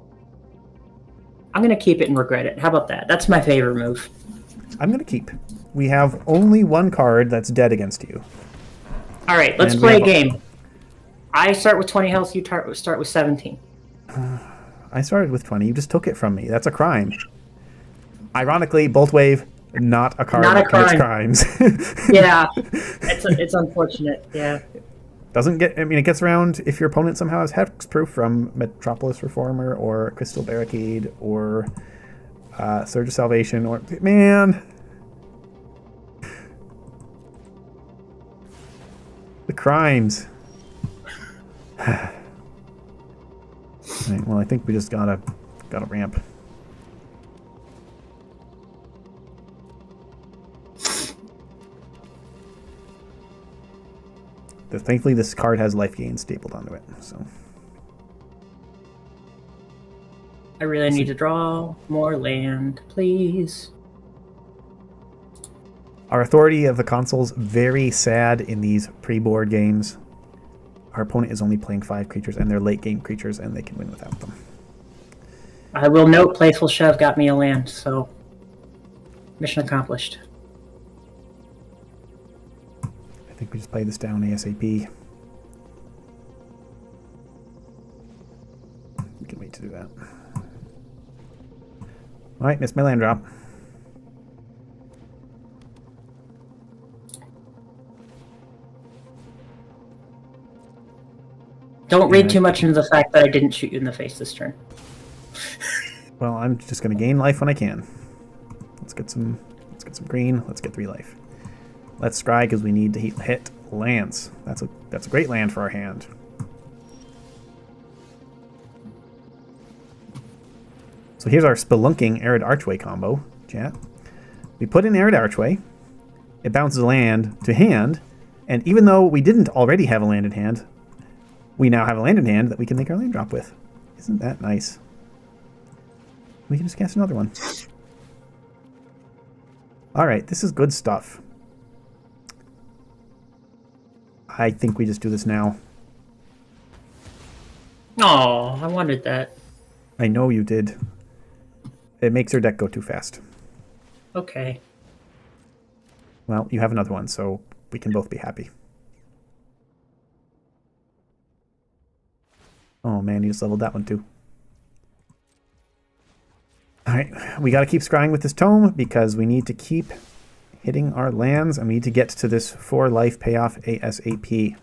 I'm going to keep it and regret it. How about that? That's my favorite move. I'm going to keep. We have only one card that's dead against you. Alright, let's play a game. I start with 20 health, you start with 17. I started with 20. You just took it from me. That's a crime. Ironically, Bolt Wave, not a card that commits crimes. Yeah, it's unfortunate. Yeah. Doesn't get... I mean, it gets around if your opponent somehow has hexproof from Metropolis Reformer or Crystal Barricade or Surge of Salvation or... Man! The crimes. Right, well, I think we just gotta ramp. Thankfully, this card has life gain stapled onto it. So I really need to draw more land, please. Our authority of the console's very sad in these pre-board games. Our opponent is only playing 5 creatures, and they're late-game creatures, and they can win without them. I will note Playful Shove got me a land, so mission accomplished. I think we just play this down ASAP. We can wait to do that. Alright, missed my land drop. Don't read too much into the fact that I didn't shoot you in the face this turn. Well, I'm just going to gain life when I can. Let's get some green. Let's get 3 life. Let's scry because we need to hit lands. That's a great land for our hand. So here's our Spelunking Arid Archway combo, chat. We put in Arid Archway. It bounces a land to hand, and even though we didn't already have a land in hand, we now have a land in hand that we can make our land drop with. Isn't that nice? We can just cast another one. Alright, this is good stuff. I think we just do this now. Oh, I wanted that. I know you did. It makes your deck go too fast. Okay. Well, you have another one, so we can both be happy. Oh man, you just leveled that one too. Alright, we gotta keep scrying with this tome because we need to keep hitting our lands and we need to get to this 4 life payoff ASAP.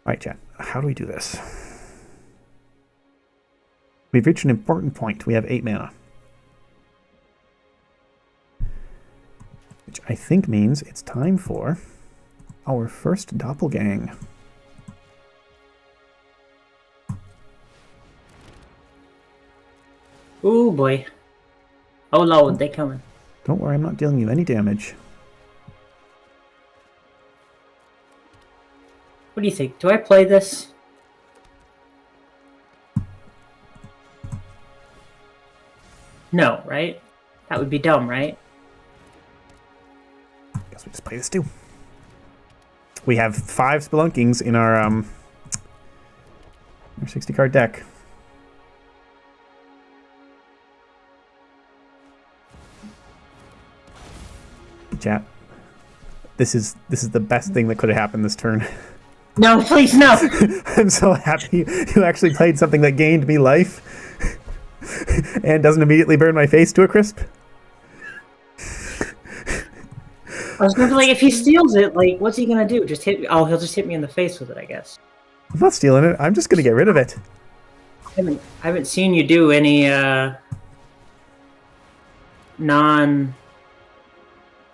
Alright, chat, how do we do this? We've reached an important point. We have 8 mana. Which I think means it's time for our first Doppeljank. Ooh boy. Oh Lord, they coming. Don't worry, I'm not dealing you any damage. What do you think? Do I play this? No, right? That would be dumb, right? Guess we just play this too. We have 5 Spelunkings in our 60 card deck. Chat. This is the best thing that could have happened this turn. No, please no. I'm so happy you actually played something that gained me life and doesn't immediately burn my face to a crisp. I was gonna be like, if he steals it, like, what's he gonna do? Just hit me? Oh, he'll just hit me in the face with it, I guess. I'm not stealing it. I'm just gonna get rid of it. I haven't seen you do any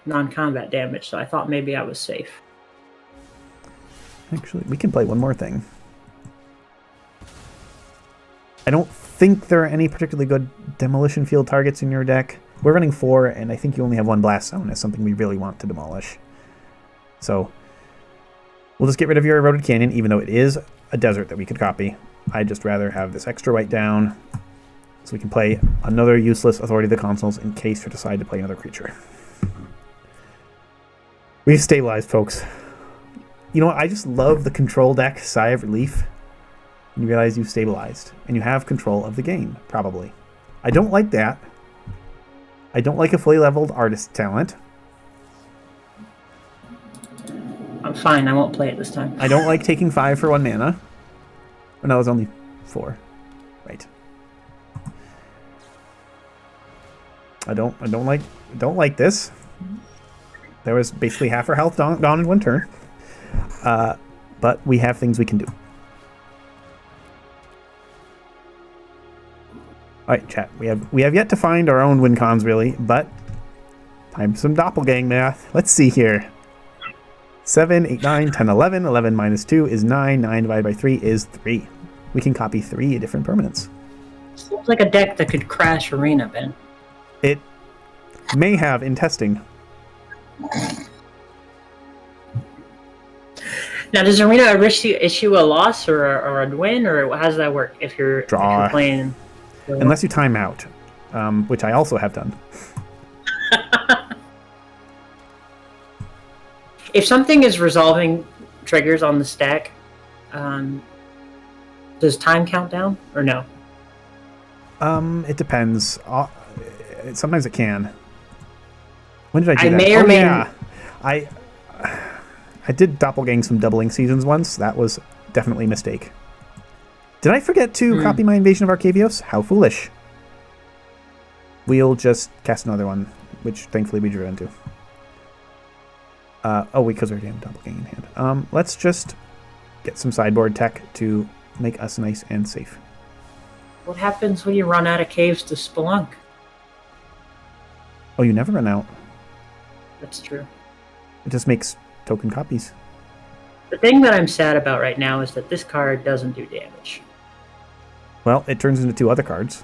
non-combat damage, so I thought maybe I was safe. Actually, we can play one more thing. I don't think there are any particularly good demolition field targets in your deck. We're running 4, and I think you only have 1 blast zone as something we really want to demolish. So we'll just get rid of your eroded canyon, even though it is a desert that we could copy. I'd just rather have this extra white down so we can play another useless Authority of the Consoles in case we decide to play another creature. We've stabilized, folks. You know what? I just love the control deck sigh of relief. And you realize you've stabilized. And you have control of the game, probably. I don't like that. I don't like a fully leveled artist talent. I'm fine, I won't play it this time. I don't like taking 5 for 1 mana. Oh, no, it's only 4. Right. I don't like this. There was basically half our health gone in 1 turn. But we have things we can do. Alright, chat. We have yet to find our own win cons, really, but time for some Doppeljank math. Let's see here. 7, 8, 9, 10, 11. 11 minus 2 is 9. 9 divided by 3 is 3. We can copy 3 different permanents. Seems like a deck that could crash Arena, Ben. It may have in testing. Now, does Arena issue a loss or a win, or how does that work if you're playing? Unless you time out, which I also have done. If something is resolving triggers on the stack, does time count down or no? It depends. Sometimes it can. When did I do that? May or may yeah. I did Doppeljank some doubling seasons once. That was definitely a mistake. Did I forget to copy my Invasion of Arcavios? How foolish. We'll just cast another one, which thankfully we drew into. Because we already have a Doppeljank in hand. Let's just get some sideboard tech to make us nice and safe. What happens when you run out of caves to spelunk? Oh, you never run out. That's true. It just makes token copies. The thing that I'm sad about right now is that this card doesn't do damage. Well, it turns into 2 other cards.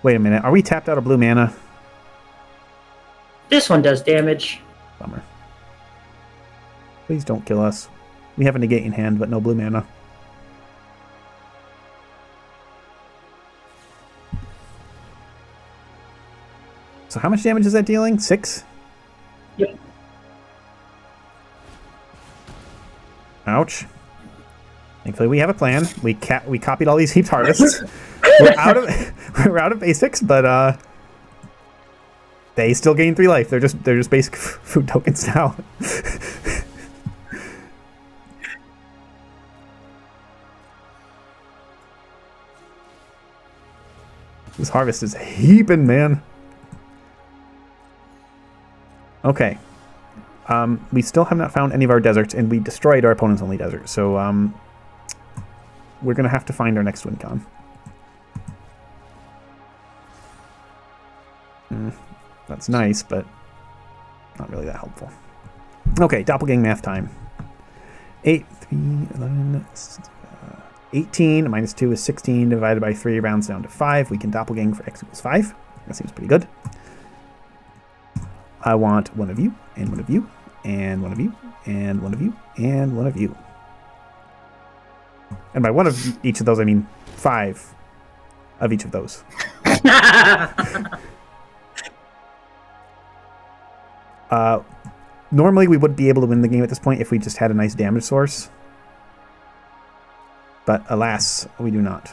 Wait a minute. Are we tapped out of blue mana? This one does damage. Bummer. Please don't kill us. We have a negate in hand, but no blue mana. So how much damage is that dealing? 6? Yep. Ouch. Thankfully, we have a plan. We copied all these heaped harvests. we're out of basics, but they still gain 3 life. They're just basic food tokens now. This harvest is heaping, man. Okay. We still have not found any of our deserts, and we destroyed our opponent's only desert. So we're going to have to find our next win con. That's nice, but not really that helpful. Okay, Doppeljank math time. 8, 3, 11, 18, minus 2 is 16, divided by 3 rounds down to 5. We can Doppeljank for x equals 5. That seems pretty good. I want one of you, and one of you, and one of you, and one of you, and one of you. And by one of each of those, I mean 5 of each of those. Normally we would be able to win the game at this point if we just had a nice damage source. But alas, we do not.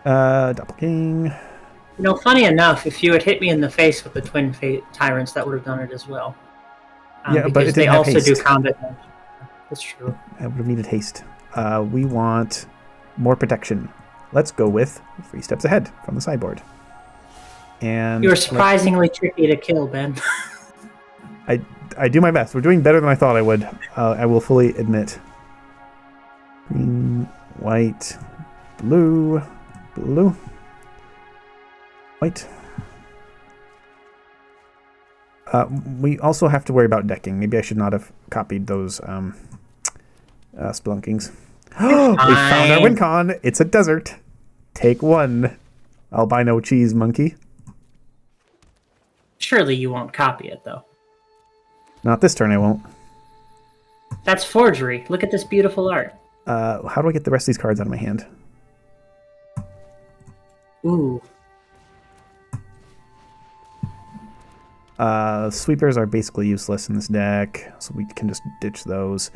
Doppeljank. You know, funny enough, if you had hit me in the face with the Twin Tyrants, that would have done it as well. Yeah, but it they didn't have also haste. do combat damage. That's true. I would have needed haste. We want more protection. Let's go with 3 steps ahead from the sideboard. And you were surprisingly tricky to kill, Ben. I do my best. We're doing better than I thought I would. I will fully admit. Green, white, blue, blue, white. We also have to worry about decking. Maybe I should not have copied those spelunkings. We found our win con. It's a desert. Take 1, AlbinoCheesemonkey. Surely you won't copy it, though. Not this turn, I won't. That's forgery. Look at this beautiful art. How do I get the rest of these cards out of my hand? Ooh. Sweepers are basically useless in this deck, so we can just ditch those.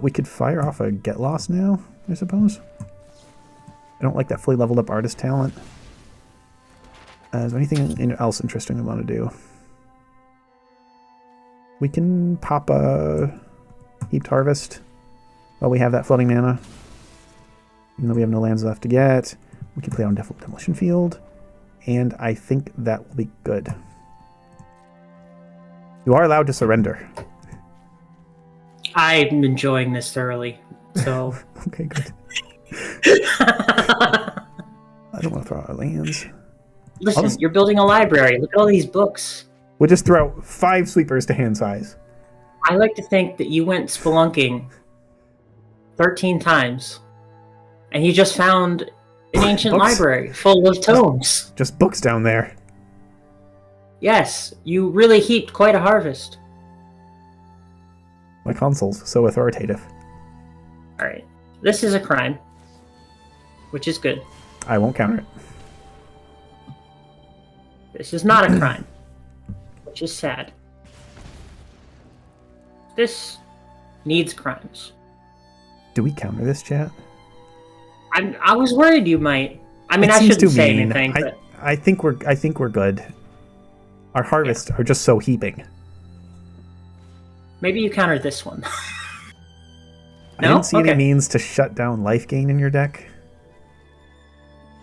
We could fire off a Get Lost now, I suppose. I don't like that fully leveled up artist talent. Is there anything else interesting I want to do? We can pop a Heaped Harvest while we have that floating mana. Even though we have no lands left to get. We can play on Demolition Field. And I think that will be good. You are allowed to surrender. I'm enjoying this thoroughly, so... Okay, good. I don't want to throw out our lands. Listen, you're building a library. Look at all these books. We'll just throw out 5 sweepers to hand size. I like to think that you went spelunking 13 times, and you just found an ancient library full of tomes. Just books down there. Yes, you really heaped quite a harvest. My console's so authoritative. Alright, this is a crime, which is good. I won't counter it. This is not a crime. which is sad. This needs crimes. Do we counter this, chat? I was worried you might. I mean, It I seems shouldn't too say mean. anything, but I think we're good. Our harvests are just so heaping. maybe you counter this one. I didn't see any means to shut down life gain in your deck.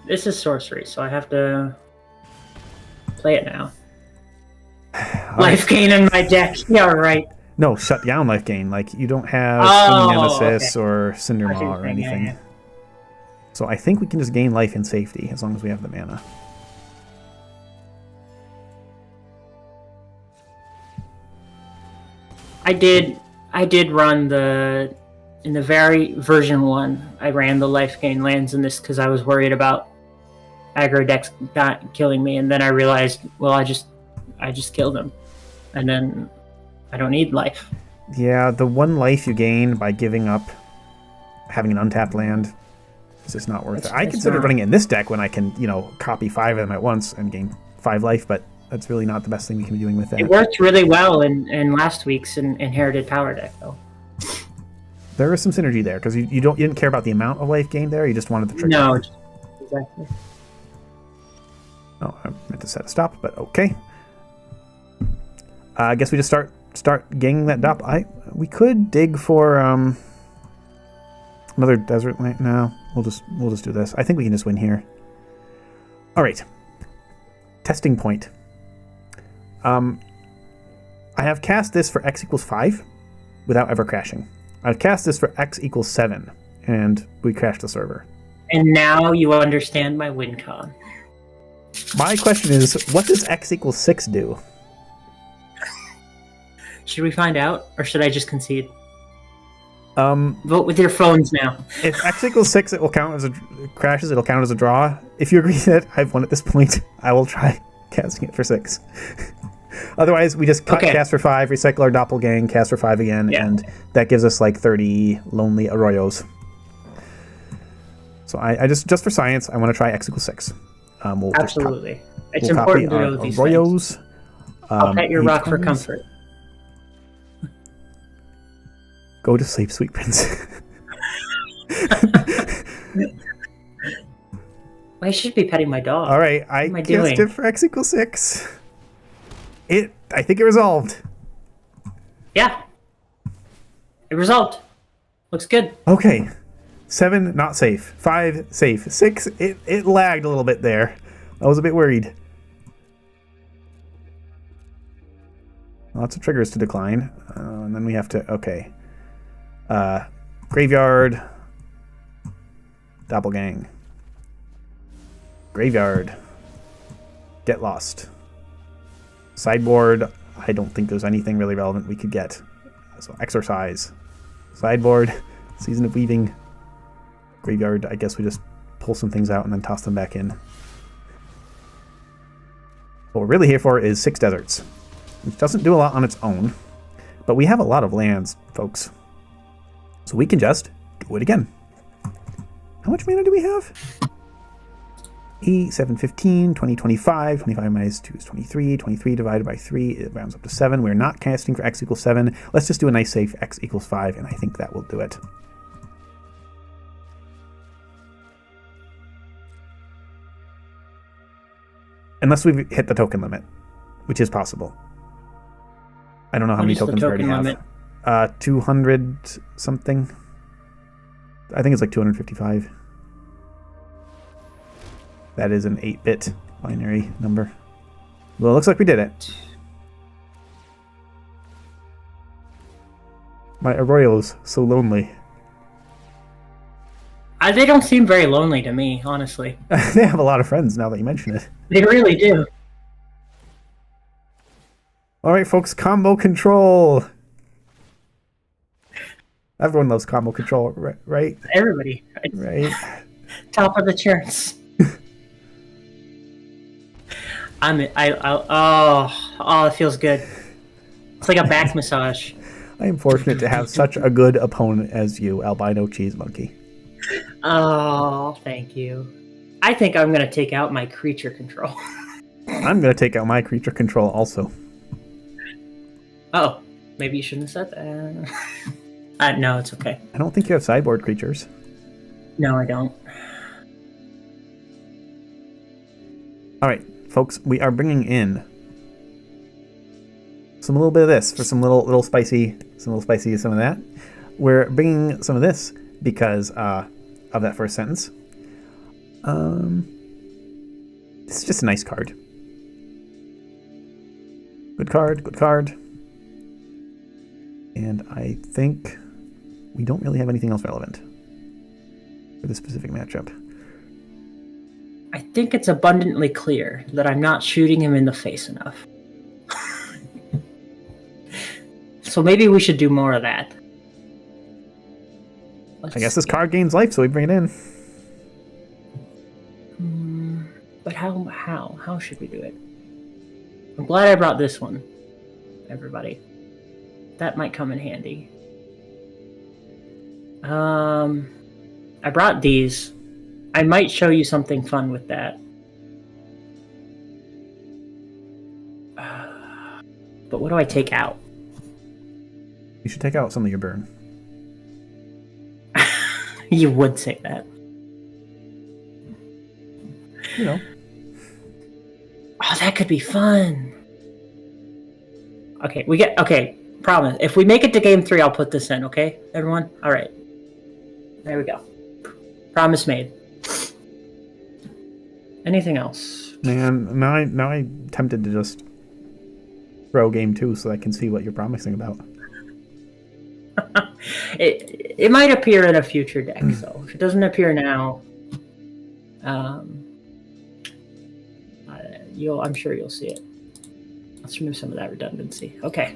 This is sorcery, so I have to play it now. Life gain in my deck. Yeah, right. No, shut down life gain. Like, you don't have Nemesis or Cindermaw or anything. Yeah. So I think we can just gain life in safety as long as we have the mana. I did run in the very version 1, I ran the life gain lands in this because I was worried about aggro decks not killing me, and then I realized, well, I just killed them, and then I don't need life. Yeah, the 1 life you gain by giving up having an untapped land is just not worth it. I considered running it in this deck when I can, copy 5 of them at once and gain 5 life, but that's really not the best thing we can be doing with that. It worked really well in last week's Inherited Power deck, though. There was some synergy there, because you didn't care about the amount of life gained there, you just wanted the trigger. No, exactly. Oh, I meant to set a stop, but okay. I guess we just start ganging that dop. We could dig for another desert land. No, we'll just do this. I think we can just win here. All right. Testing point. I have cast this for x equals 5 without ever crashing. I've cast this for x equals 7, and we crashed the server. And now you understand my win con. My question is, what does x equals 6 do? Should we find out, or should I just concede? Vote with your phones now. If x equals 6, it will count as crashes. It'll count as a draw. If you agree that I've won at this point, I will try casting it for 6. Otherwise, we just cast for 5, recycle our Doppeljank, cast for 5 again, and that gives us like 30 lonely arroyos. So I just for science, I want to try x equals 6. We'll Absolutely. It's important to know these arroyos. things. I'll pet your rock for comfort. Go to sleep, sweet prince. I should be petting my dog. All right, I cast it for x equals 6. I think it resolved. Yeah. It resolved. Looks good. Okay. 7, not safe. 5, safe. 6, it lagged a little bit there. I was a bit worried. Lots of triggers to decline. And then we have to, okay. Graveyard. Doppelgang. Graveyard. Get lost. Sideboard. I don't think there's anything really relevant we could get. So exercise. Sideboard. Season of Weaving. Graveyard. I guess we just pull some things out and then toss them back in. What we're really here for is 6 deserts. Which doesn't do a lot on its own. But we have a lot of lands, folks. So we can just do it again. How much mana do we have? 8, 7, 15, 20, 25. 25 minus 2 is 23. 23 divided by 3, it rounds up to 7. We're not casting for x equals 7. Let's just do a nice safe x equals 5, and I think that will do it. Unless we've hit the token limit, which is possible. I don't know how many tokens we already have. 200 something. I think it's like 255. That is an 8-bit binary number. Well, it looks like we did it. My arroyos, so lonely. They don't seem very lonely to me, honestly. They have a lot of friends now that you mention it. They really do. All right, folks, combo control. Everyone loves combo control, right? Everybody. Right. Top of the charts. It feels good. It's like a back massage. I am fortunate to have such a good opponent as you, AlbinoCheesemonkey. Oh, thank you. I think I'm going to take out my creature control. I'm going to take out my creature control also. Oh, maybe you shouldn't have said that. No, it's okay. I don't think you have sideboard creatures. No, I don't. All right, folks, we are bringing in a little bit of this for some little spicy, some of that. We're bringing some of this because of that first sentence. This is just a nice card. Good card. And I think we don't really have anything else relevant for this specific matchup. I think it's abundantly clear that I'm not shooting him in the face enough. So maybe we should do more of that. I guess this card gains life, so we bring it in. But how should we do it? I'm glad I brought this one, everybody. That might come in handy. I brought these. I might show you something fun with that. But what do I take out? You should take out some of your burn. You would say that. You know. Oh, that could be fun. Okay, promise. If we make it to game 3, I'll put this in, okay, everyone? All right. There we go. Promise made. Anything else? Man, now I'm tempted to just throw game 2 so I can see what you're promising about. It might appear in a future deck, so if it doesn't appear now, I'm sure you'll see it. Let's remove some of that redundancy. Okay.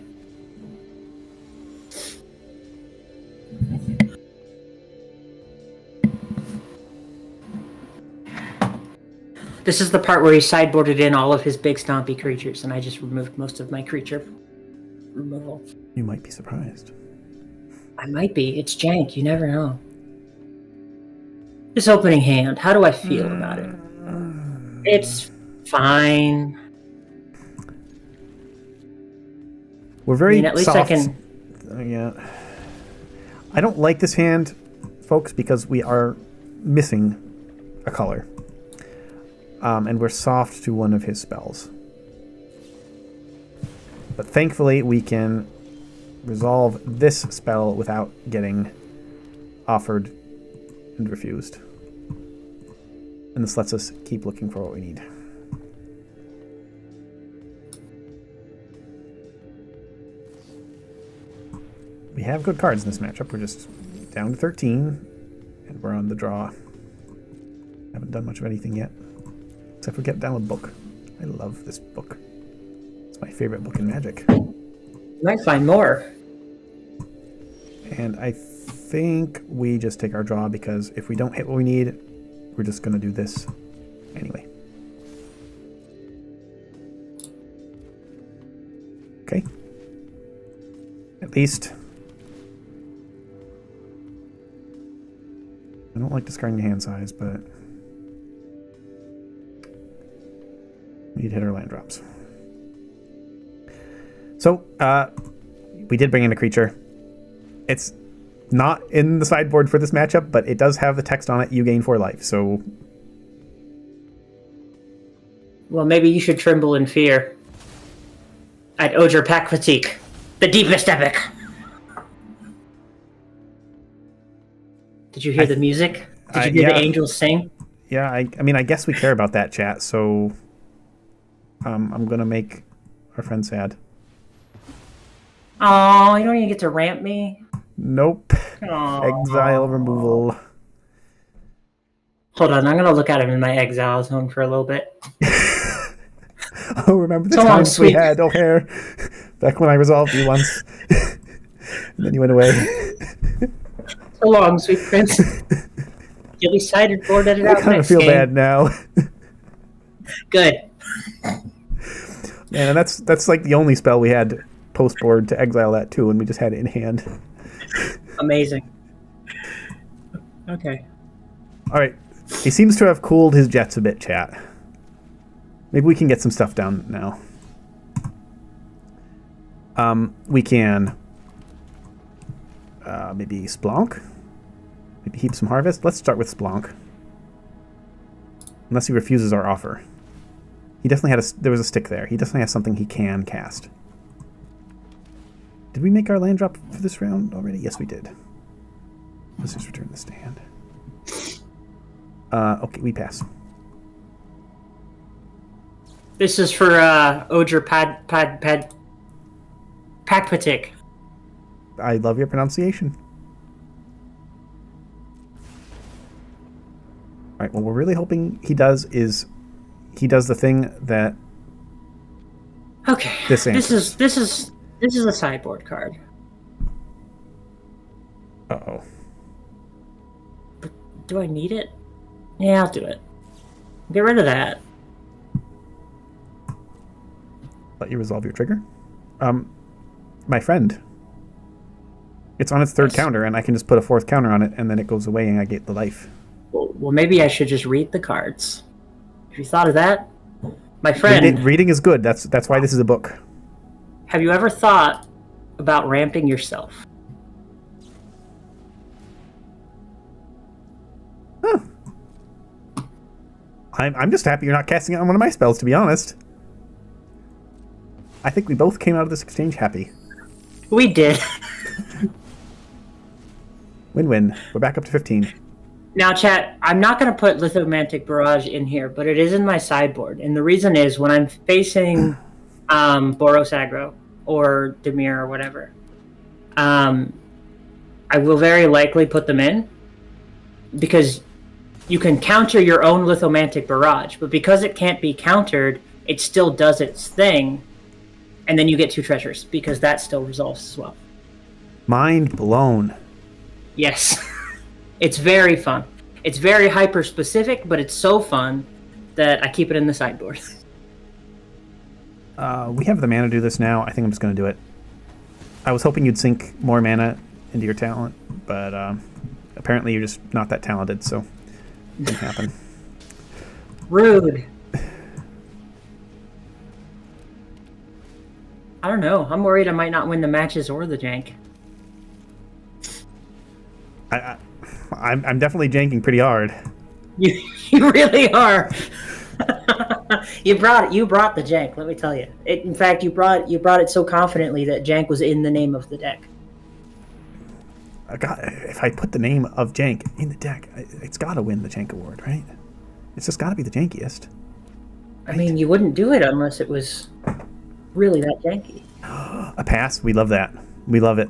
This is the part where he sideboarded in all of his big stompy creatures, and I just removed most of my creature removal. You might be surprised. I might be. It's jank. You never know. This opening hand, how do I feel about it? It's fine. We're very at least soft. I can... Yeah. I don't like this hand, folks, because we are missing a color. And we're soft to one of his spells. But thankfully, we can resolve this spell without getting offered and refused. And this lets us keep looking for what we need. We have good cards in this matchup. We're just down to 13, and we're on the draw. Haven't done much of anything yet, except for Get Down with Book. I love this book. It's my favorite book in Magic. You might find more. And I think we just take our draw, because if we don't hit what we need, we're just going to do this anyway. Okay. At least... I don't like discarding the hand size, but we need to hit our land drops. So, we did bring in a creature. It's not in the sideboard for this matchup, but it does have the text on it, you gain 4 life, so... Well, maybe you should tremble in fear at Oger Pack Fatigue, the deepest epic. Did you hear the music? Did you hear the angels sing? Yeah, I mean, I guess we care about that, chat, so I'm going to make our friend sad. Oh, you don't even get to ramp me? Nope. Aww. Exile removal. Hold on, I'm going to look at him in my exile zone for a little bit. Oh, remember the times we had O'Hare? Back when I resolved you once. And then you went away. So long, sweet prince. You'll be sideboard it out. I kind of feel bad now. Good. Man, and that's like the only spell we had post board to exile that too, and we just had it in hand. Amazing. Okay. All right. He seems to have cooled his jets a bit, chat. Maybe we can get some stuff down now. We can maybe Splonk. Maybe heap some harvest. Let's start with Splonk. Unless he refuses our offer. He definitely had there was a stick there. He definitely has something he can cast. Did we make our land drop for this round already? Yes, we did. Let's just return the stand. Okay, we pass. This is for Odger Pakpatik. I love your pronunciation. All right, what we're really hoping he does is he does the thing that this is a sideboard card. Uh-oh. But do I need it? Yeah, I'll do it. Get rid of that. Let you resolve your trigger. My friend. It's on its third counter, and I can just put a fourth counter on it, and then it goes away, and I get the life. Well, maybe I should just read the cards. Have you thought of that? My friend... Reading is good. That's why this is a book. Have you ever thought about ramping yourself? Huh. I'm just happy you're not casting it on one of my spells, to be honest. I think we both came out of this exchange happy. We did. Win-win. We're back up to 15. Now, chat, I'm not going to put Lithomantic Barrage in here, but it is in my sideboard. And the reason is when I'm facing Boros Aggro or Dimir or whatever, I will very likely put them in because you can counter your own Lithomantic Barrage, but because it can't be countered, it still does its thing, and then you get 2 treasures because that still resolves as well. Mind blown. Yes. It's very fun. It's very hyper-specific, but it's so fun that I keep it in the sideboard. We have the mana to do this now. I think I'm just going to do it. I was hoping you'd sink more mana into your talent, but apparently you're just not that talented, so it didn't happen. Rude. I don't know. I'm worried I might not win the matches or the jank. I'm definitely janking pretty hard. You really are. You brought the jank. Let me tell you. In fact, you brought it so confidently that jank was in the name of the deck. If I put the name of jank in the deck, it's got to win the jank award, right? It's just got to be the jankiest. Right? I mean, you wouldn't do it unless it was really that janky. A pass. We love that. We love it.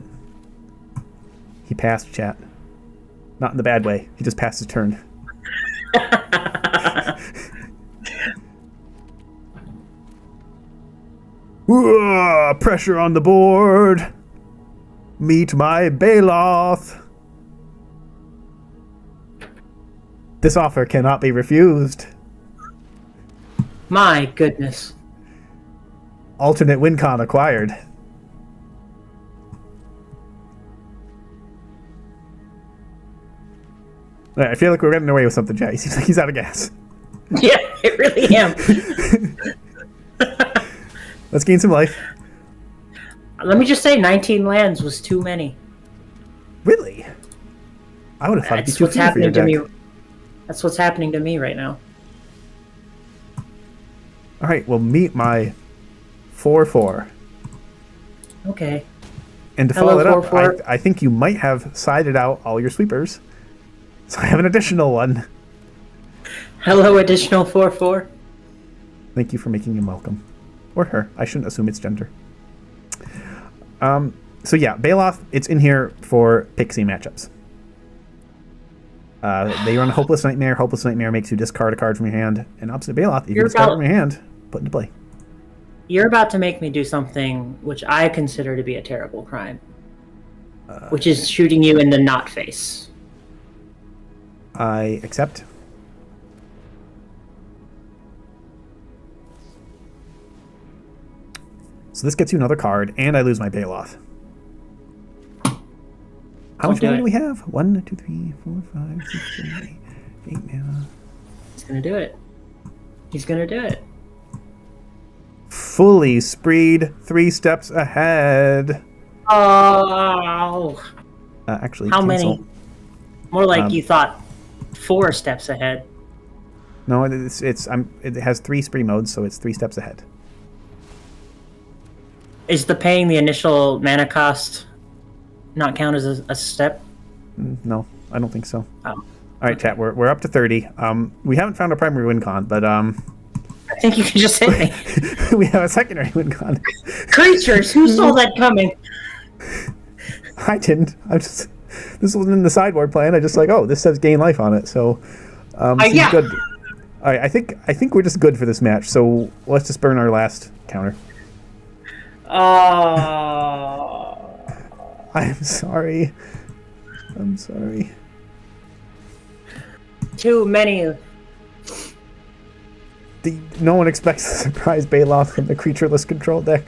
He passed, chat. Not in the bad way. He just passed his turn. Pressure on the board. Meet my Baloth. This offer cannot be refused. My goodness. Alternate win con acquired. Right, I feel like we're getting away with something, Jay. He seems like he's out of gas. Yeah, I really am. Let's gain some life. Let me just say 19 lands was too many. Really? I would have thought it'd be too few for your deck. That's what's happening to me right now. Alright, well, meet my 4/4. Okay. And to follow it up, I think you might have sided out all your sweepers. So I have an additional one. Hello, additional 4/4. Thank you for making him welcome. Or her. I shouldn't assume it's gender. So yeah, Baloth, it's in here for Pixie matchups. They run Hopeless Nightmare. Hopeless Nightmare makes you discard a card from your hand. And opposite Baloth, if you discard it from your hand, put into play. You're about to make me do something which I consider to be a terrible crime. Which is shooting you in the not face. I accept. So this gets you another card, and I lose my Baloth. How much mana do we have? 1, 2, 3, 4, 5, 6, 7, 8 mana. He's gonna do it. He's gonna do it. fully spreed 3 steps ahead. Oh. Actually, How cancel. many? More like you thought 4 steps ahead. No, it has 3 spree modes, so it's 3 steps ahead. Is the paying the initial mana cost not count as a step? No, I don't think so. Oh. All right, chat. We're up to 30. We haven't found a primary win con, but I think you can just hit me. we have a secondary win con. Creatures, who saw that coming? I didn't. This wasn't in the sideboard plan. I just like, oh, this says gain life on it, so seems yeah. good. All right, I think we're just good for this match. So let's just burn our last counter. I'm sorry. I'm sorry. Too many. No one expects a surprise bailout from the creatureless control deck.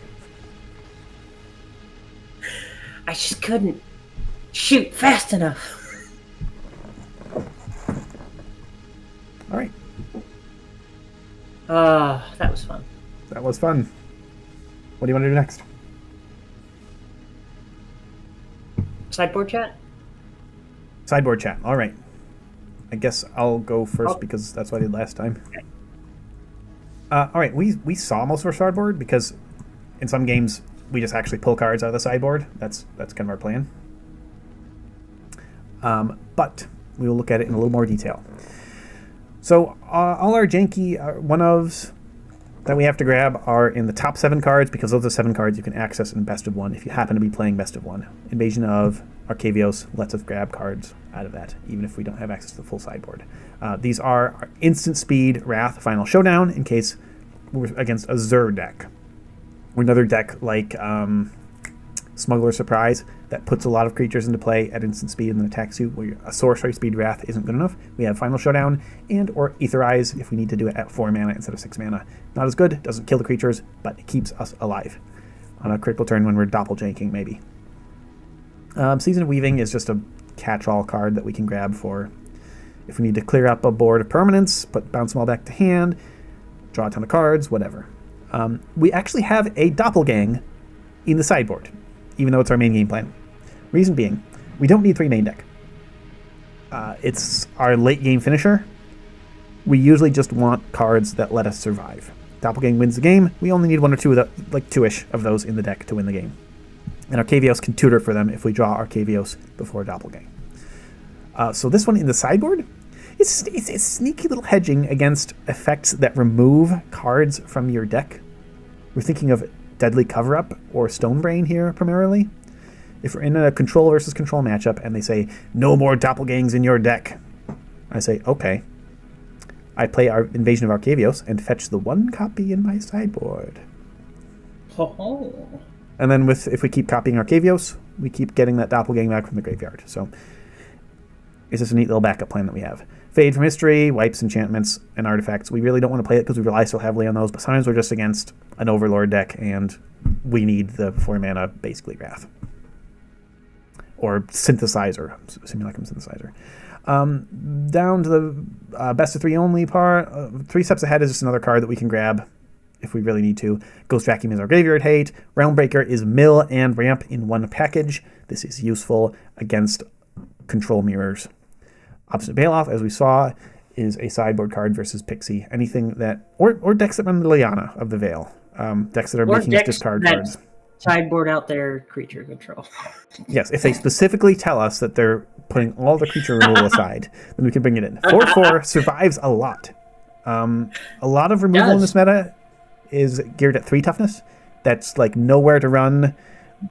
I just couldn't shoot fast enough. All right. That was fun. That was fun. What do you want to do next? Sideboard chat? Sideboard chat. All right. I guess I'll go first because that's what I did last time. Okay. All right. We saw most of our sideboard because in some games we just actually pull cards out of the sideboard. That's kind of our plan. But we will look at it in a little more detail. So all our janky one-ofs that we have to grab are in the top 7 cards because those are 7 cards you can access in Best of 1 if you happen to be playing Best of 1. Invasion of Arcavios lets us grab cards out of that, even if we don't have access to the full sideboard. These are our Instant Speed Wrath Final Showdown in case we're against a Xur deck. Or another deck like Smuggler Surprise that puts a lot of creatures into play at instant speed and then attacks you, where a Sorcery Speed Wrath isn't good enough. We have Final Showdown and or Aetherize if we need to do it at 4 mana instead of 6 mana. Not as good, doesn't kill the creatures, but it keeps us alive on a critical turn when we're doppeljanking, maybe. Season of Weaving is just a catch-all card that we can grab for if we need to clear up a board of permanents, but bounce them all back to hand, draw a ton of cards, whatever. We actually have a Doppelgang in the sideboard, even though it's our main game plan. Reason being, we don't need 3 main deck. It's our late game finisher. We usually just want cards that let us survive. Doppelgang wins the game. We only need 1 or 2 of the, like 2-ish of those in the deck to win the game. And Arcavios can tutor for them if we draw Arcavios before Doppelgang. So this one in the sideboard, it's sneaky little hedging against effects that remove cards from your deck. We're thinking of Deadly Cover-Up or Stonebrain here primarily. If we're in a control versus control matchup and they say, no more Doppelgangs in your deck, I say, okay. I play our Invasion of Arcavios and fetch the 1 copy in my sideboard. Oh. And then if we keep copying Arcavios, we keep getting that Doppelgang back from the graveyard. So it's just a neat little backup plan that we have. Fade from History, wipes enchantments, and artifacts. We really don't want to play it because we rely so heavily on those, but sometimes we're just against an Overlord deck and we need the 4 mana, basically Wrath. Or Synthesizer, Simulacrum Synthesizer. Down to the best of 3 only part. 3 steps ahead is just another card that we can grab if we really need to. Ghost Vacuum is our graveyard hate. Realmbreaker is mill and ramp in 1 package. This is useful against control mirrors. Obstinate Bailoff, as we saw, is a sideboard card versus Pixie. Anything that, or decks that run the Liliana of the Veil. Decks that are making us discard cards. Sideboard out their creature control. Yes, if they specifically tell us that they're putting all the creature removal aside, then we can bring it in. 4/4 survives a lot. A lot of removal in this meta is geared at 3 toughness. That's like Nowhere to Run,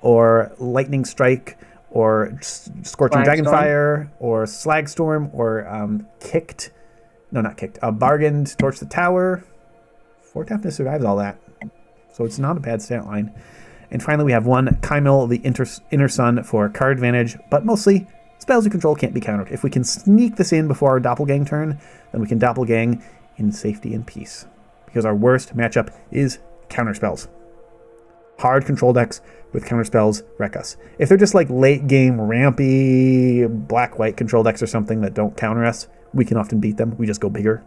or Lightning Strike, or Scorching Dragonfire, or Slagstorm, or Kicked. No, not Kicked. Bargained, Torch the Tower. 4 toughness survives all that. So it's not a bad stat line. And finally, we have 1 Kymel, the Inner Sun, for card advantage, but mostly spells you control can't be countered. If we can sneak this in before our Doppelgang turn, then we can Doppelgang in safety and peace. Because our worst matchup is counterspells. Hard control decks with counterspells wreck us. If they're just like late game rampy black-white control decks or something that don't counter us, we can often beat them. We just go bigger.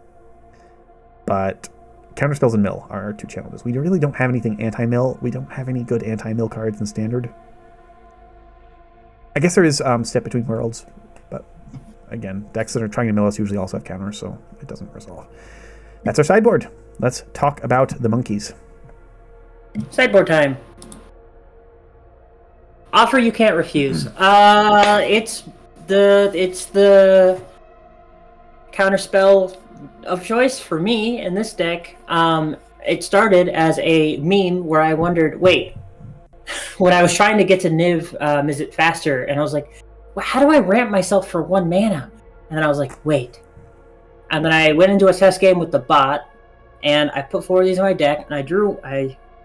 But counterspells and mill are our two challenges. We really don't have anything anti-mill. We don't have any good anti-mill cards in Standard. I guess there is Step Between Worlds, but again, decks that are trying to mill us usually also have counters, so it doesn't resolve. That's our sideboard. Let's talk about the monkeys. Sideboard time. Offer you can't refuse. It's the counterspell of choice for me in this deck. It started as a meme where I wondered, wait, when I was trying to get to Niv-Mizzle faster, and I was like, well, how do I ramp myself for 1 mana? And then I was like, wait. And then I went into a test game with the bot, and I put 4 of these in my deck, and I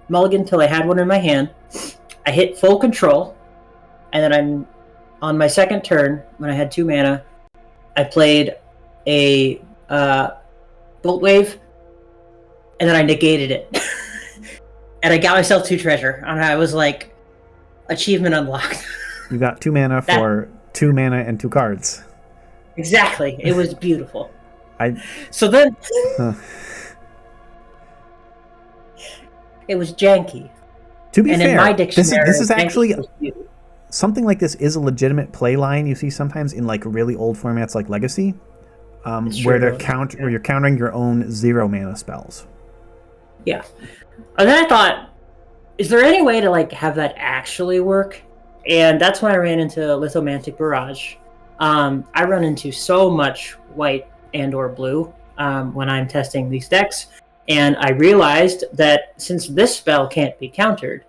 mulliganed until I had one in my hand. I hit full control, and then I'm on my second turn, when I had 2 mana, I played a Bolt Wave, and then I negated it. And I got myself 2 treasure, and I was like, achievement unlocked. You got 2 mana for 2 mana and 2 cards. Exactly. It was beautiful. So then... It was janky. To be fair, in my dictionary, this is actually... Something like this is a legitimate play line you see sometimes in like really old formats like Legacy, where where you're countering your own 0 mana spells. Yeah. And then I thought, is there any way to like have that actually work? And that's when I ran into Lithomantic Barrage. I run into so much white and or blue when I'm testing these decks, and I realized that since this spell can't be countered,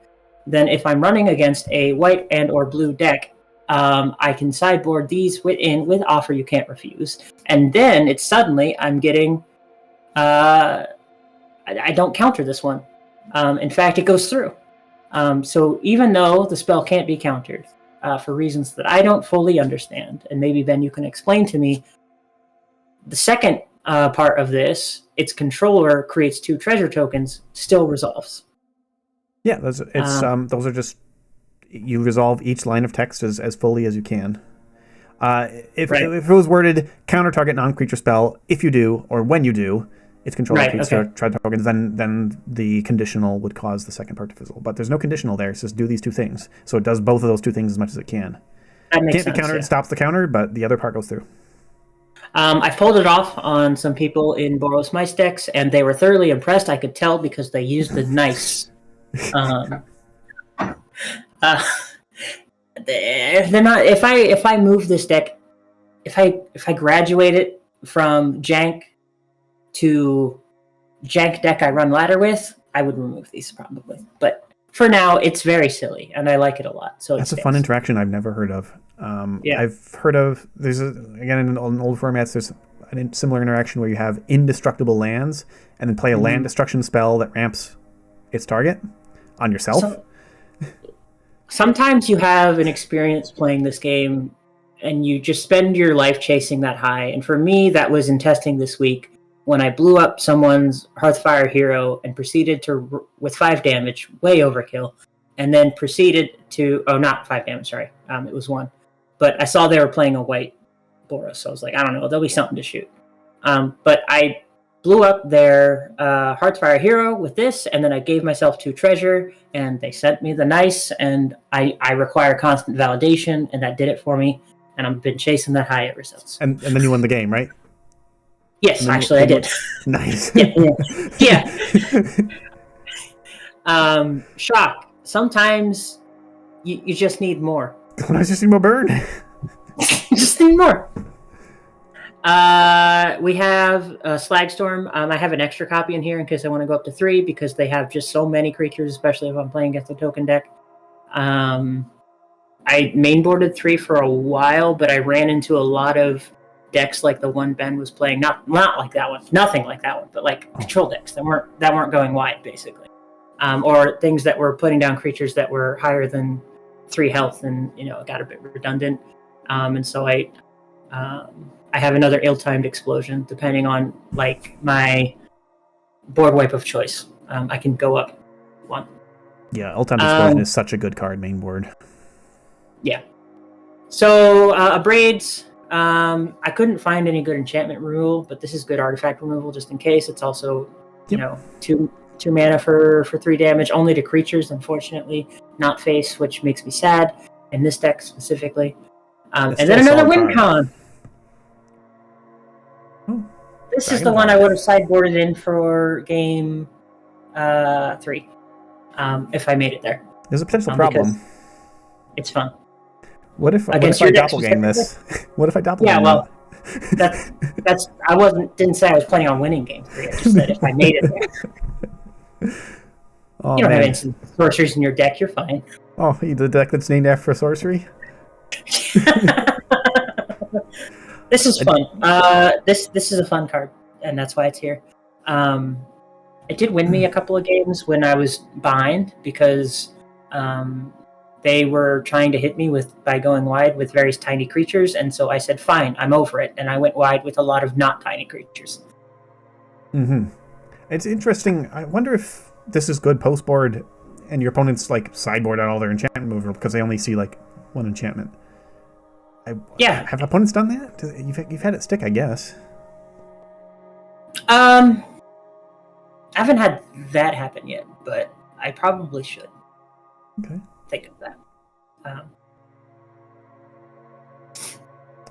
then if I'm running against a white and or blue deck, I can sideboard these with Offer You Can't Refuse. And then it's suddenly I'm getting... I don't counter this one. In fact, it goes through. So even though the spell can't be countered for reasons that I don't fully understand, and maybe Ben, you can explain to me, the second part of this, its controller creates 2 treasure tokens, still resolves. Yeah, those are just, you resolve each line of text as fully as you can. If it was worded counter target non-creature spell, if you do or when you do, its controller creates treasure tokens, then the conditional would cause the second part to fizzle. But there's no conditional there. It says do these 2 things, so it does both of those 2 things as much as it can. That makes sense. Can't be countered. Yeah. Stops the counter, but the other part goes through. I pulled it off on some people in Boros Mice decks, and they were thoroughly impressed. I could tell because they used the nice. They're not. If I move this deck, if I graduate it from Jank to Jank deck I run ladder with, I would remove these probably. But for now, it's very silly, and I like it a lot. So that's a fun interaction I've never heard of. I've heard of again in old formats. There's a similar interaction where you have indestructible lands and then play a land destruction spell that ramps its target on yourself. Sometimes you have an experience playing this game and you just spend your life chasing that high. And for me, that was in testing this week when I blew up someone's Hearthfire hero and proceeded to, with 5 damage, way overkill, and then proceeded to, not 5 damage, sorry, it was 1. But I saw they were playing a white Boros, so I was like, I don't know, there'll be something to shoot. But I blew up their Hearthfire hero with this, and then I gave myself 2 treasure, and they sent me the nice, and I require constant validation, and that did it for me, and I've been chasing that high ever since. And then you won the game, right? Yes, actually I did. Nice. Yeah. Shock. Sometimes you just need more. Sometimes you just need more burn. You just need more. We have Slagstorm. I have an extra copy in here in case I want to go up to 3 because they have just so many creatures, especially if I'm playing against a token deck. I mainboarded 3 for a while, but I ran into a lot of decks like the one Ben was playing. Not like that one. Nothing like that one, but like control decks that weren't going wide, basically. Or things that were putting down creatures that were higher than 3 health, and it got a bit redundant. And so I have another ill-timed explosion, depending on like my board wipe of choice. I can go up 1. Yeah, ill-timed explosion is such a good card main board. Yeah. So Braids. I couldn't find any good enchantment removal, but this is good artifact removal just in case. It's also you know, two mana for 3 damage, only to creatures, unfortunately, not face, which makes me sad in this deck specifically. And then another win con. Oh, this is the one I would have sideboarded in for game 3 if I made it there. There's a potential problem. It's fun. What if I doppelgang this? What if I doppelgang? Yeah, well, that's I didn't say I was planning on winning game 3. I just said if I made it there. Oh, you don't have instant sorceries in your deck. You're fine. Oh, the deck that's named after a sorcery. This is fun. This is a fun card, and that's why it's here. It did win me a couple of games when I was behind because they were trying to hit me by going wide with various tiny creatures, and so I said, "Fine, I'm over it," and I went wide with a lot of not tiny creatures. Mm-hmm. It's interesting. I wonder if this is good post board, and your opponents like sideboard out all their enchantment mover because they only see like one enchantment. Have opponents done that? You've had it stick, I guess. I haven't had that happen yet, but I probably should. Okay. Think of that.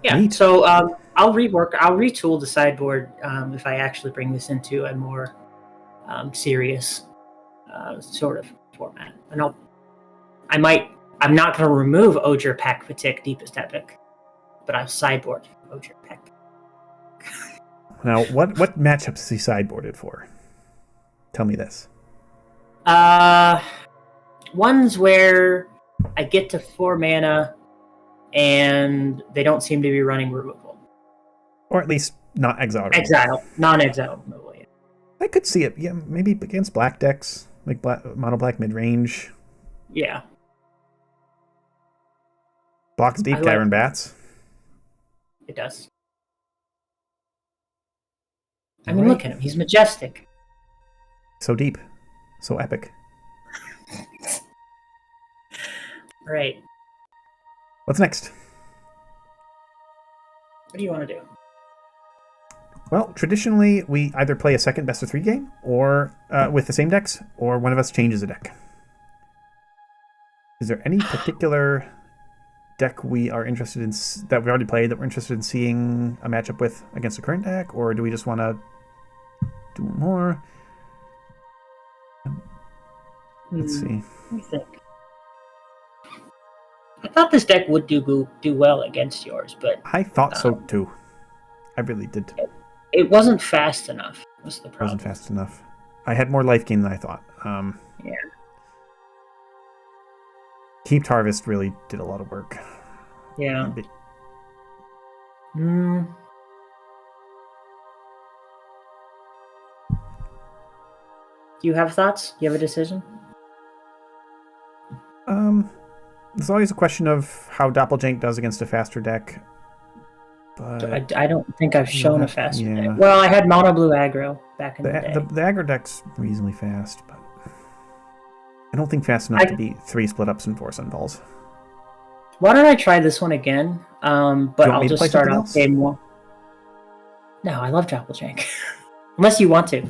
Yeah. Neat. So I'll retool the sideboard if I actually bring this into a more serious sort of format. And I'm not going to remove Oger Pack Patik Deepest Epic, but I'll sideboard Oger Pack. Now, what matchups is he sideboarded for? Tell me this. Ones where I get to 4 mana and they don't seem to be running removal. Or at least not exile. Non-exile removal. Yeah. I could see it. Yeah, maybe against black decks, like mono black mid range. Yeah. Blocks deep Tyrant Bats. It does. I mean, look at him. He's majestic. So deep. So epic. Right. What's next? What do you want to do? Well, traditionally, we either play a second best of 3 game or with the same decks, or one of us changes a deck. Is there any particular deck we are interested in that we already played that we're interested in seeing a matchup with against the current deck, or do we just want to do more? Let's see. Let me think. I thought this deck would do well against yours, but I thought so too. I really did. It wasn't fast enough. Was the problem? It wasn't fast enough. I had more life gain than I thought. Yeah. Heaped Harvest really did a lot of work. Yeah. Do you have thoughts? Do you have a decision? There's always a question of how Doppeljank does against a faster deck. But I don't think I've shown a faster deck. Well, I had mono blue aggro back in the day. The aggro deck's reasonably fast, but I don't think fast enough to beat 3 split ups and 4 sunballs. Why don't I try this one again? But I'll just start off game 1. No, I love Doppeljank. Unless you want to.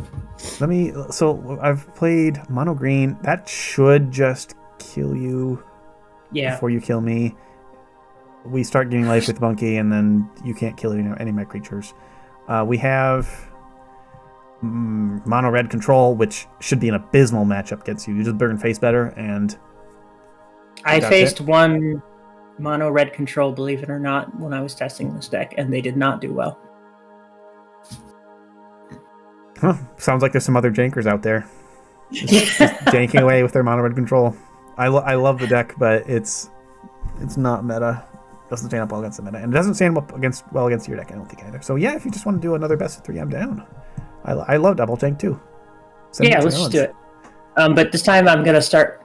So I've played mono green. That should just kill you before you kill me. We start getting life with Monkey, and then you can't kill any of my creatures. We have mono red control, which should be an abysmal matchup against you. You just burn face better, and I faced one mono red control, believe it or not, when I was testing this deck, and they did not do well. Huh. Sounds like there's some other jankers out there just janking away with their mono red control. I love the deck, but it's not meta. Doesn't stand up well against the meta, and it doesn't stand up well against your deck, I don't think, either. So yeah, if you just want to do another best of 3, I'm down. I love Doppeljank too. Let's just do it. But this time I'm gonna start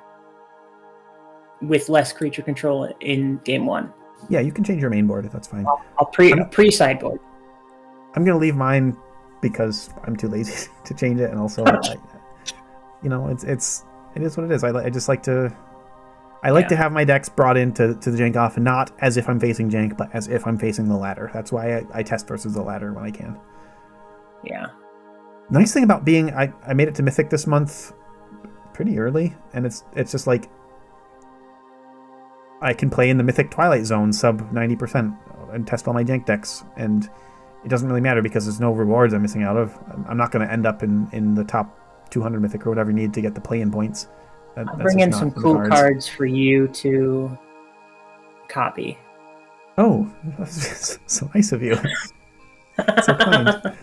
with less creature control in game 1. Yeah, you can change your main board if that's fine. I'll pre sideboard. I'm gonna leave mine because I'm too lazy to change it, and also, it is what it is. I just like to. I like to have my decks brought into the Jank-Off, and not as if I'm facing Jank, but as if I'm facing the ladder. That's why I test versus the ladder when I can. Yeah. Nice thing about being, I made it to Mythic this month pretty early, and it's just like I can play in the Mythic Twilight Zone sub 90% and test all my jank decks, and it doesn't really matter because there's no rewards I'm missing out of. I'm not going to end up in the top 200 Mythic or whatever you need to get the play-in points. I'll bring in some cool cards for you to copy. Oh, that's so nice of you. So kind.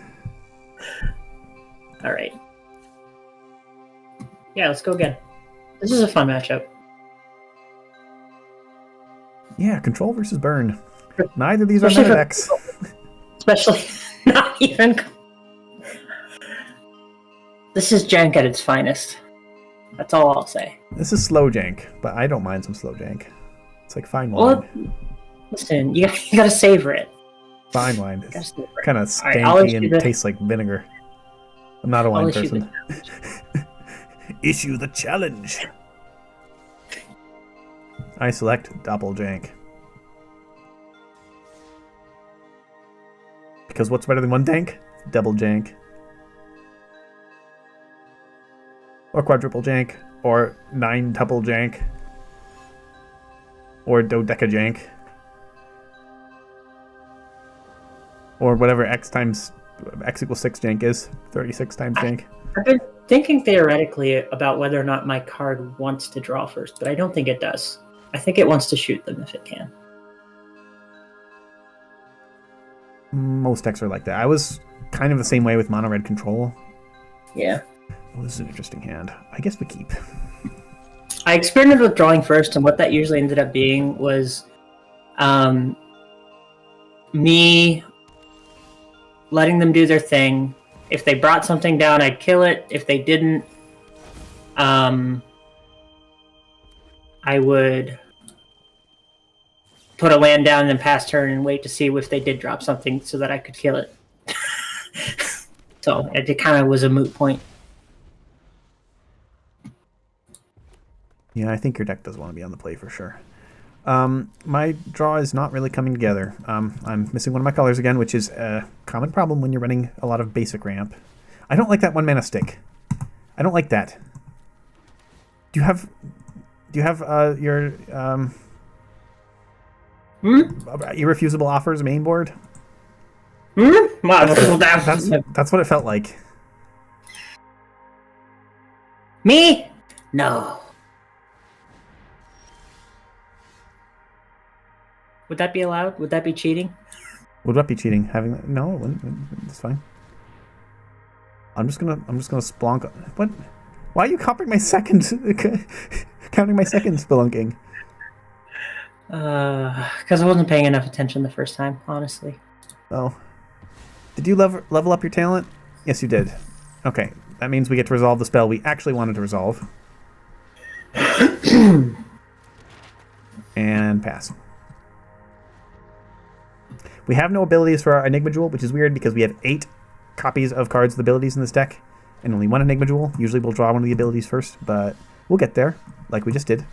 All right. Yeah, let's go again. This is a fun matchup. Yeah, control versus burn. Neither of these are meta decks. Especially not even. This is jank at its finest. That's all I'll say. This is slow jank, but I don't mind some slow jank. It's like fine wine. Well, listen, you gotta savor it. Fine wine. Kind of stanky right, and tastes like vinegar. I'm not a wine person. Issue the challenge. I select Doppeljank. Because what's better than one dank? Double jank. Or quadruple jank. Or 9-tuple jank. Or dodeca-jank. Or whatever x equals 6 jank is. 36 times jank. I've been thinking theoretically about whether or not my card wants to draw first, but I don't think it does. I think it wants to shoot them if it can. Most decks are like that. I was kind of the same way with mono red control. Yeah. Oh, this is an interesting hand. I guess we keep. I experimented with drawing first, and what that usually ended up being was me letting them do their thing. If they brought something down, I'd kill it. If they didn't, I would put a land down and then pass turn and wait to see if they did drop something so that I could kill it. So it kind of was a moot point. Yeah, I think your deck does want to be on the play for sure. My draw is not really coming together. I'm missing one of my colors again, which is a common problem when you're running a lot of basic ramp. I don't like that 1 mana stick. I don't like that. Do you have your irrefusable offers main board? That's what it felt like. Me? No. Would that be allowed? Would that be cheating? Would that be cheating? No, it wouldn't. It's fine. I'm just gonna splonk. What? Why are you copying my second? Counting my second spelunking? Because I wasn't paying enough attention the first time, honestly. Oh. Did you level up your talent? Yes, you did. Okay, that means we get to resolve the spell we actually wanted to resolve. And pass. We have no abilities for our Enigma Jewel, which is weird because we have 8 copies of cards with abilities in this deck, and only 1 Enigma Jewel. Usually we'll draw one of the abilities first, but we'll get there, like we just did.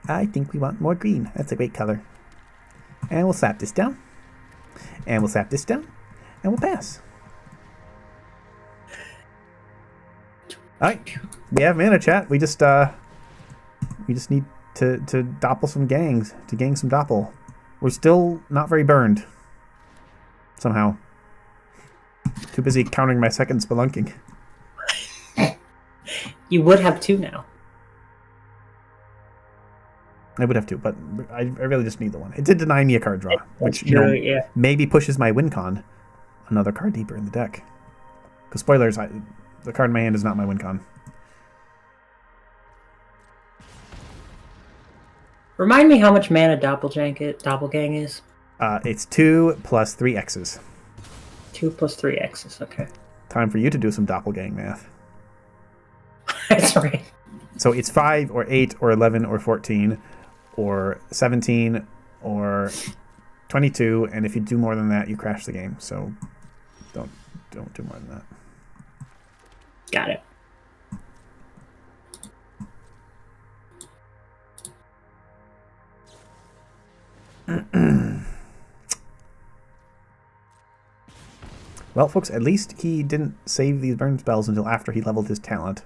I think we want more green. That's a great color. And we'll slap this down. And we'll slap this down. And we'll pass. Alright. We have mana, chat. We just need to doppel some gangs. To gang some doppel. We're still not very burned. Somehow. Too busy counting my second spelunking. You would have 2 now. I would have 2, but I really just need the 1. It did deny me a card draw, which true, yeah. Maybe pushes my win con another card deeper in the deck. Because spoilers, the card in my hand is not my win con. Remind me how much mana Doppelgang is? It's 2 plus 3 X's. 2 plus 3 X's, okay. Time for you to do some Doppelgang math. That's right. So it's 5 or 8 or 11 or 14 or 17 or 22, and if you do more than that, you crash the game. So don't do more than that. Got it. Well, folks, at least he didn't save these burn spells until after he leveled his talent.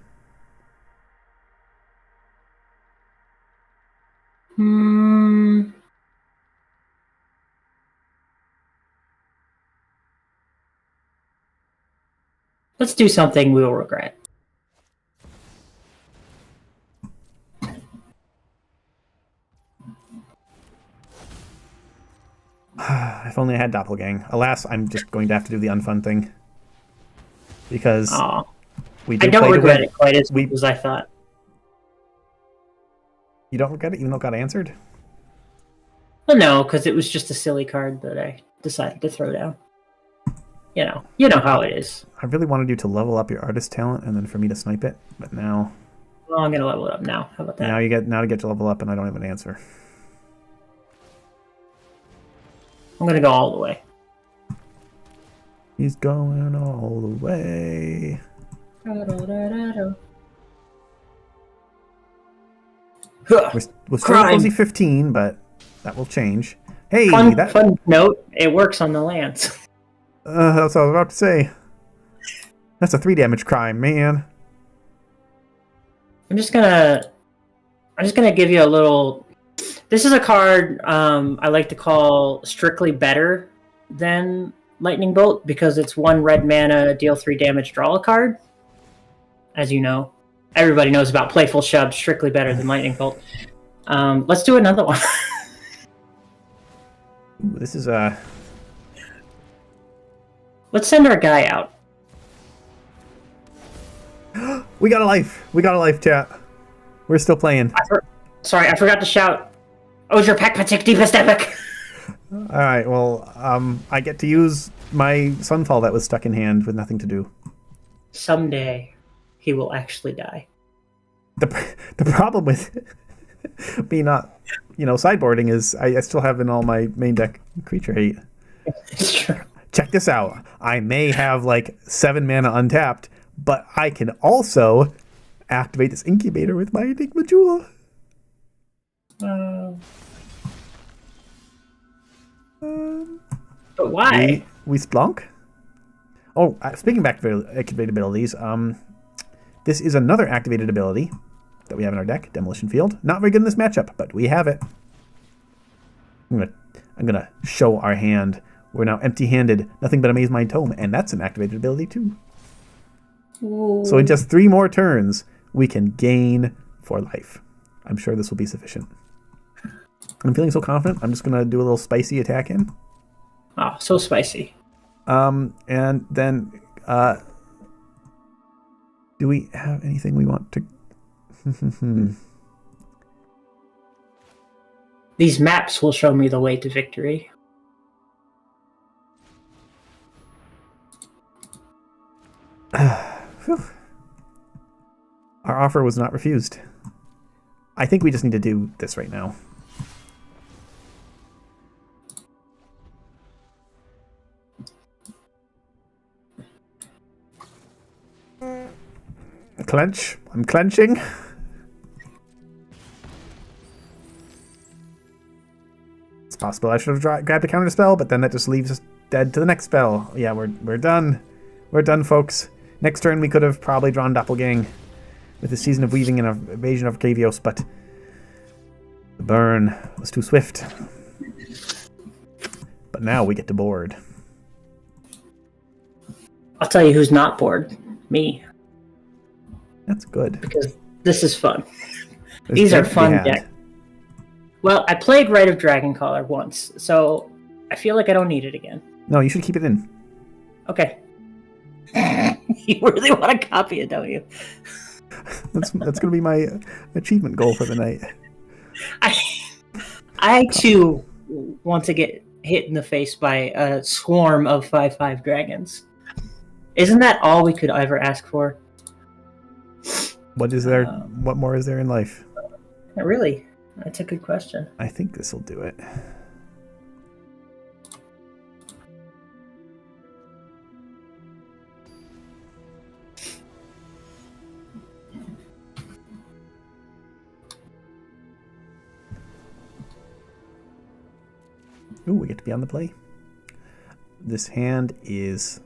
Let's do something we'll regret. If only I had Doppeljank. Alas, I'm just going to have to do the unfun thing. Because we did I don't play regret to win. it quite as much as I thought. You don't regret it, even though it got answered? Well, no, because it was just a silly card that I decided to throw down. You know how it is. I really wanted you to level up your artist talent and then for me to snipe it, but now... Well, I'm going to level it up now. How about that? Now to get to level up and I don't have an answer. I'm going to go all the way. He's going all the way. We're still at Cozy 15, but that will change. Hey, fun note, it works on the lands. That's what I was about to say. That's a 3 damage crime, man. I'm just gonna give you a little. This is a card I like to call strictly better than Lightning Bolt because it's 1 red mana, deal 3 damage, draw a card. As you know, everybody knows about Playful Shove, strictly better than Lightning Bolt. Let's do another one. Ooh, this is Let's send our guy out. We got a life. We got a life, chat. We're still playing. Sorry, I forgot to shout. Ojer Pack Patik Deepest Epic. Alright, well, I get to use my Sunfall that was stuck in hand with nothing to do. Someday, he will actually die. The problem with me not, sideboarding is I still have in all my main deck creature hate. It's true. Check this out. I may have like 7 mana untapped, but I can also activate this incubator with my Enigma Jewel. But why? We splunk? Oh, speaking back to activated abilities, this is another activated ability that we have in our deck, Demolition Field. Not very good in this matchup, but we have it. I'm gonna show our hand. We're now empty-handed, nothing but Amaze My Tome, and that's an activated ability too. Ooh. So in just 3 more turns, we can gain 4 life. I'm sure this will be sufficient. I'm feeling so confident, I'm just gonna do a little spicy attack in. Oh, so spicy. And then, do we have anything we want to... These maps will show me the way to victory. Our offer was not refused. I think we just need to do this right now. Clench. I'm clenching. It's possible I should have grabbed a counter spell, but then that just leaves us dead to the next spell. Yeah, we're done. We're done, folks. Next turn we could have probably drawn Doppeljank with the Season of Weaving and Evasion of Cavios, but the burn was too swift. But now we get to board. I'll tell you who's not bored. Me. That's good. Because this is fun. These are fun decks. Well, I played Rite of Dragoncaller once, so I feel like I don't need it again. No, you should keep it in. Okay. You really want to copy it, don't you? That's going to be my achievement goal for the night. I too want to get hit in the face by a swarm of 5/5 dragons. Isn't that all we could ever ask for? What is there? What more is there in life? Really? That's a good question. I think this will do it. Ooh, we get to be on the play. This hand is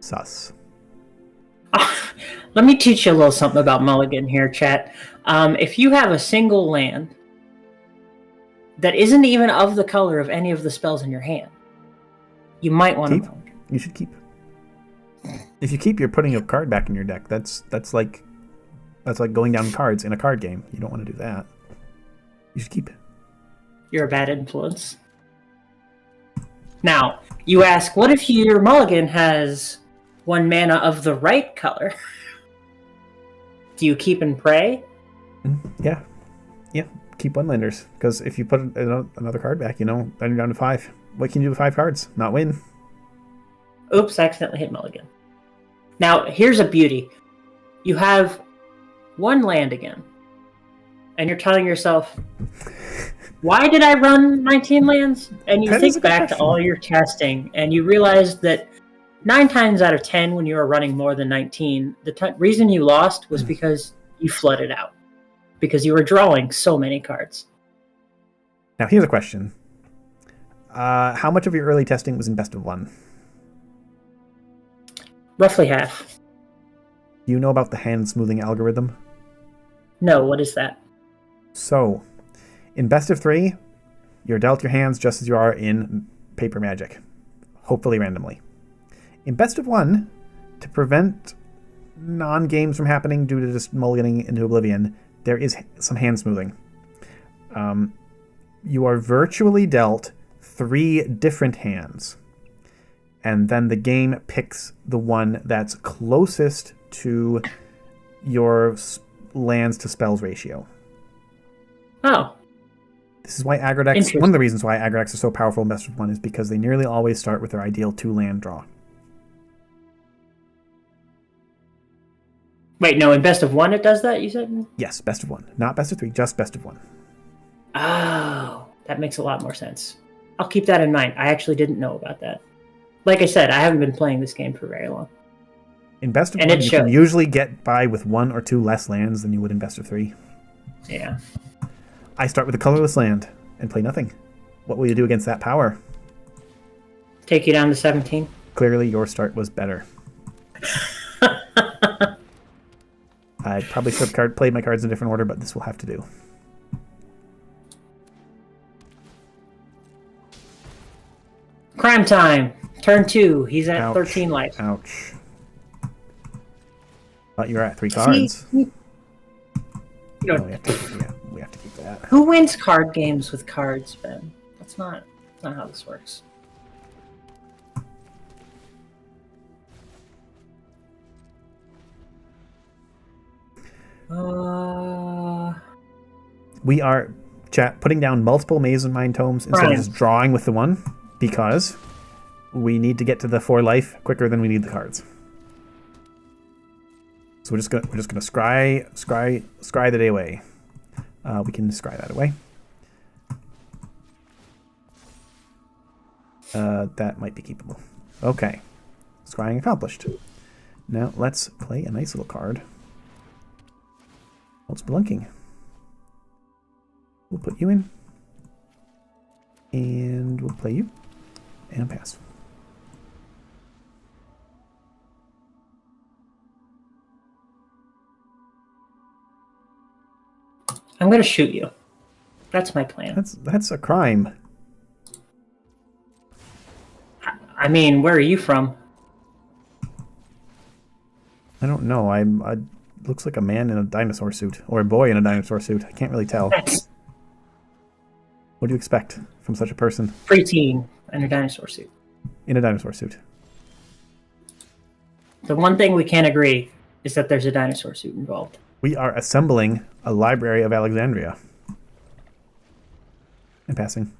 Sus. Let me teach you a little something about mulligan here, chat. If you have a single land that isn't even of the color of any of the spells in your hand, you might want to mulligan. You should keep. If you keep, you're putting a card back in your deck. That's like going down cards in a card game. You don't want to do that. You should keep. You're a bad influence. Now, you ask, what if your mulligan has 1 mana of the right color? Do you keep and pray? Yeah. Keep one-landers. Because if you put another card back, then you're down to 5. What can you do with 5 cards? Not win. Oops, I accidentally hit mulligan. Now, here's a beauty. You have 1 land again. And you're telling yourself, why did I run 19 lands? And you think back to all your testing, and you realize that 9 times out of 10, when you were running more than 19, the reason you lost was because you flooded out. Because you were drawing so many cards. Now, here's a question. How much of your early testing was in best of 1? Roughly half. Do you know about the hand smoothing algorithm? No, what is that? So, in best of 3, you're dealt your hands just as you are in Paper Magic. Hopefully randomly. In best of 1, to prevent non-games from happening due to just mulliganing into oblivion, there is some hand smoothing. You are virtually dealt 3 different hands. And then the game picks the one that's closest to your lands to spells ratio. Oh. This is why aggro decks, one of the reasons why aggro decks are so powerful in best of 1 is because they nearly always start with their ideal 2-land draw. Wait, no, in best of 1 it does that, you said? Yes, best of 1. Not best of 3, just best of 1. Oh, that makes a lot more sense. I'll keep that in mind. I actually didn't know about that. Like I said, I haven't been playing this game for very long. In best of 1, you can usually get by with 1 or 2 less lands than you would in best of 3. Yeah. I start with a colorless land and play nothing. What will you do against that power? Take you down to 17? Clearly, your start was better. I probably should have played my cards in a different order, but this will have to do. Crime time! Turn 2. He's at 13 life. Ouch. Thought you were at 3 cards. We have to keep that. Who wins card games with cards, Ben? That's not how this works. We are putting down multiple Maze and Mind Tomes instead of just drawing with the 1 because we need to get to the 4 life quicker than we need the cards. So we're just gonna scry the day away. We can scry that away. That might be keepable. Okay, scrying accomplished. Now let's play a nice little card. Well, spelunking. We'll put you in, and we'll play you, and pass. I'm gonna shoot you. That's my plan. That's a crime. I mean, where are you from? I don't know. I looks like a man in a dinosaur suit, or a boy in a dinosaur suit. I can't really tell. What do you expect from such a person? Preteen in a dinosaur suit. In a dinosaur suit. The one thing we can't agree is that there's a dinosaur suit involved. We are assembling a Library of Alexandria. And passing.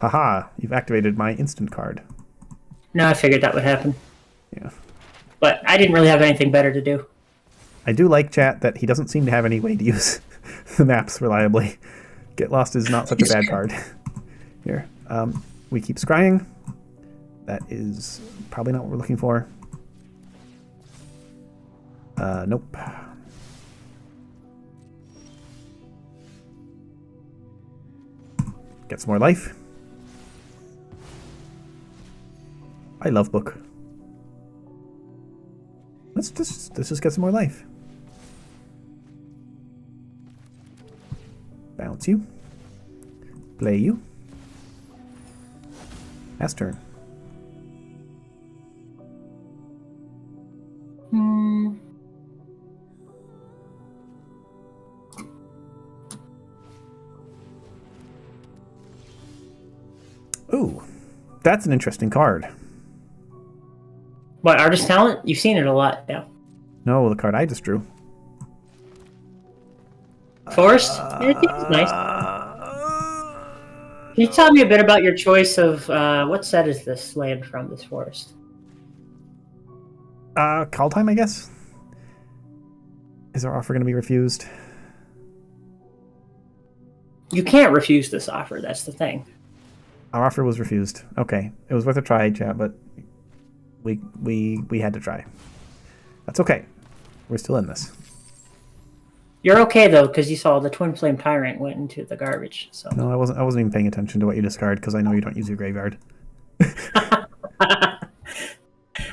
Haha, you've activated my instant card. No, I figured that would happen. Yeah. But I didn't really have anything better to do. I do like, chat, that he doesn't seem to have any way to use the maps reliably. Get Lost is not such a bad card. Here. We keep scrying. That is probably not what we're looking for. Nope. Get some more life. I love book. Let's just get some more life. Bounce you. Play you. Last turn. Ooh, that's an interesting card. What, Artist Talent? You've seen it a lot now. No, the card I just drew. Forest? Yeah, it's nice. Can you tell me a bit about your choice of what set is this land from, this forest? Call time, I guess? Is our offer going to be refused? You can't refuse this offer, that's the thing. Our offer was refused. Okay. It was worth a try, chat, but we had to try. That's okay. We're still in this. You're okay though, because you saw the Twin Flame Tyrant went into the garbage. So no, I wasn't even paying attention to what you discard because I know you don't use your graveyard.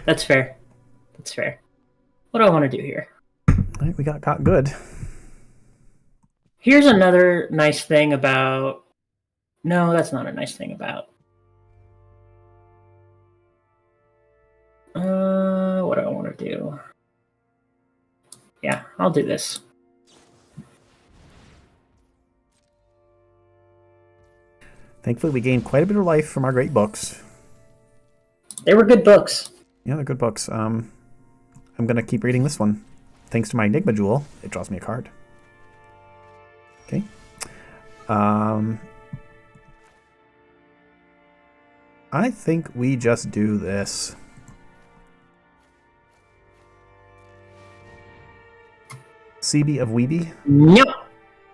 That's fair. That's fair. What do I want to do here? All right, we got good. Here's another nice thing about... No, that's not a nice thing about... what do I want to do? Yeah, I'll do this. Thankfully, we gained quite a bit of life from our great books. They were good books. Yeah, they're good books. I'm going to keep reading this one. Thanks to my Niv-Mizzle, it draws me a card. Okay. I think we just do this. CB of Weeby? No.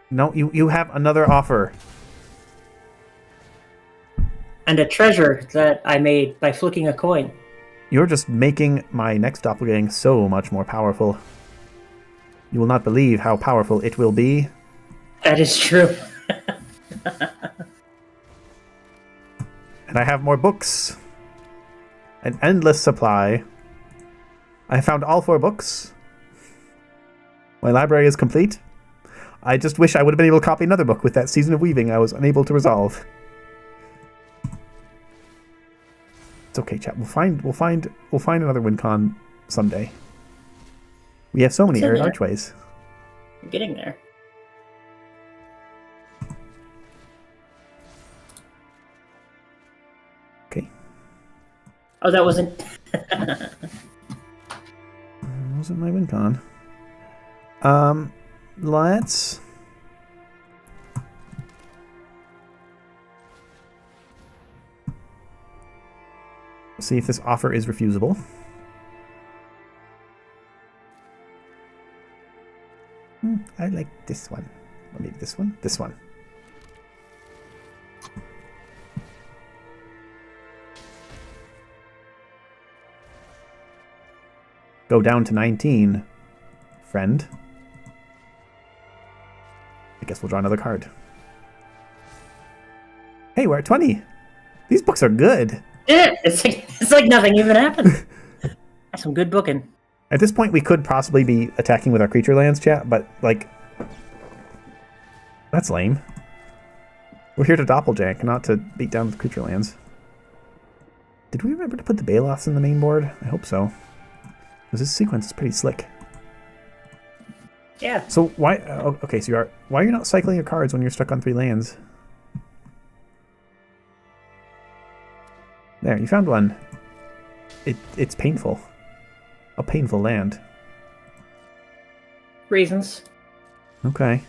No, you have another offer. And a treasure that I made by flicking a coin. You're just making my next doppelgang so much more powerful. You will not believe how powerful it will be. That is true. And I have more books. An endless supply. I found all 4 books. My library is complete. I just wish I would have been able to copy another book with that Season of Weaving I was unable to resolve. It's okay, chat. We'll find another WinCon someday. We have so many archways. I'm getting there. Okay. Oh, that wasn't... Wasn't my WinCon. Let's... see if this offer is refusable. I like this one. Or maybe this one? This one. Go down to 19, friend. I guess we'll draw another card. Hey, we're at 20. These books are good. Yeah, it's like nothing even happened. That's some good booking. At this point, we could possibly be attacking with our creature lands, chat, but, like... That's lame. We're here to Doppeljank, not to beat down with creature lands. Did we remember to put the Baloths in the main board? I hope so. Because this sequence is pretty slick. Yeah. So why... okay, so why are you not cycling your cards when you're stuck on 3 lands? There, you found one. It's painful. A painful land. Reasons. Okay.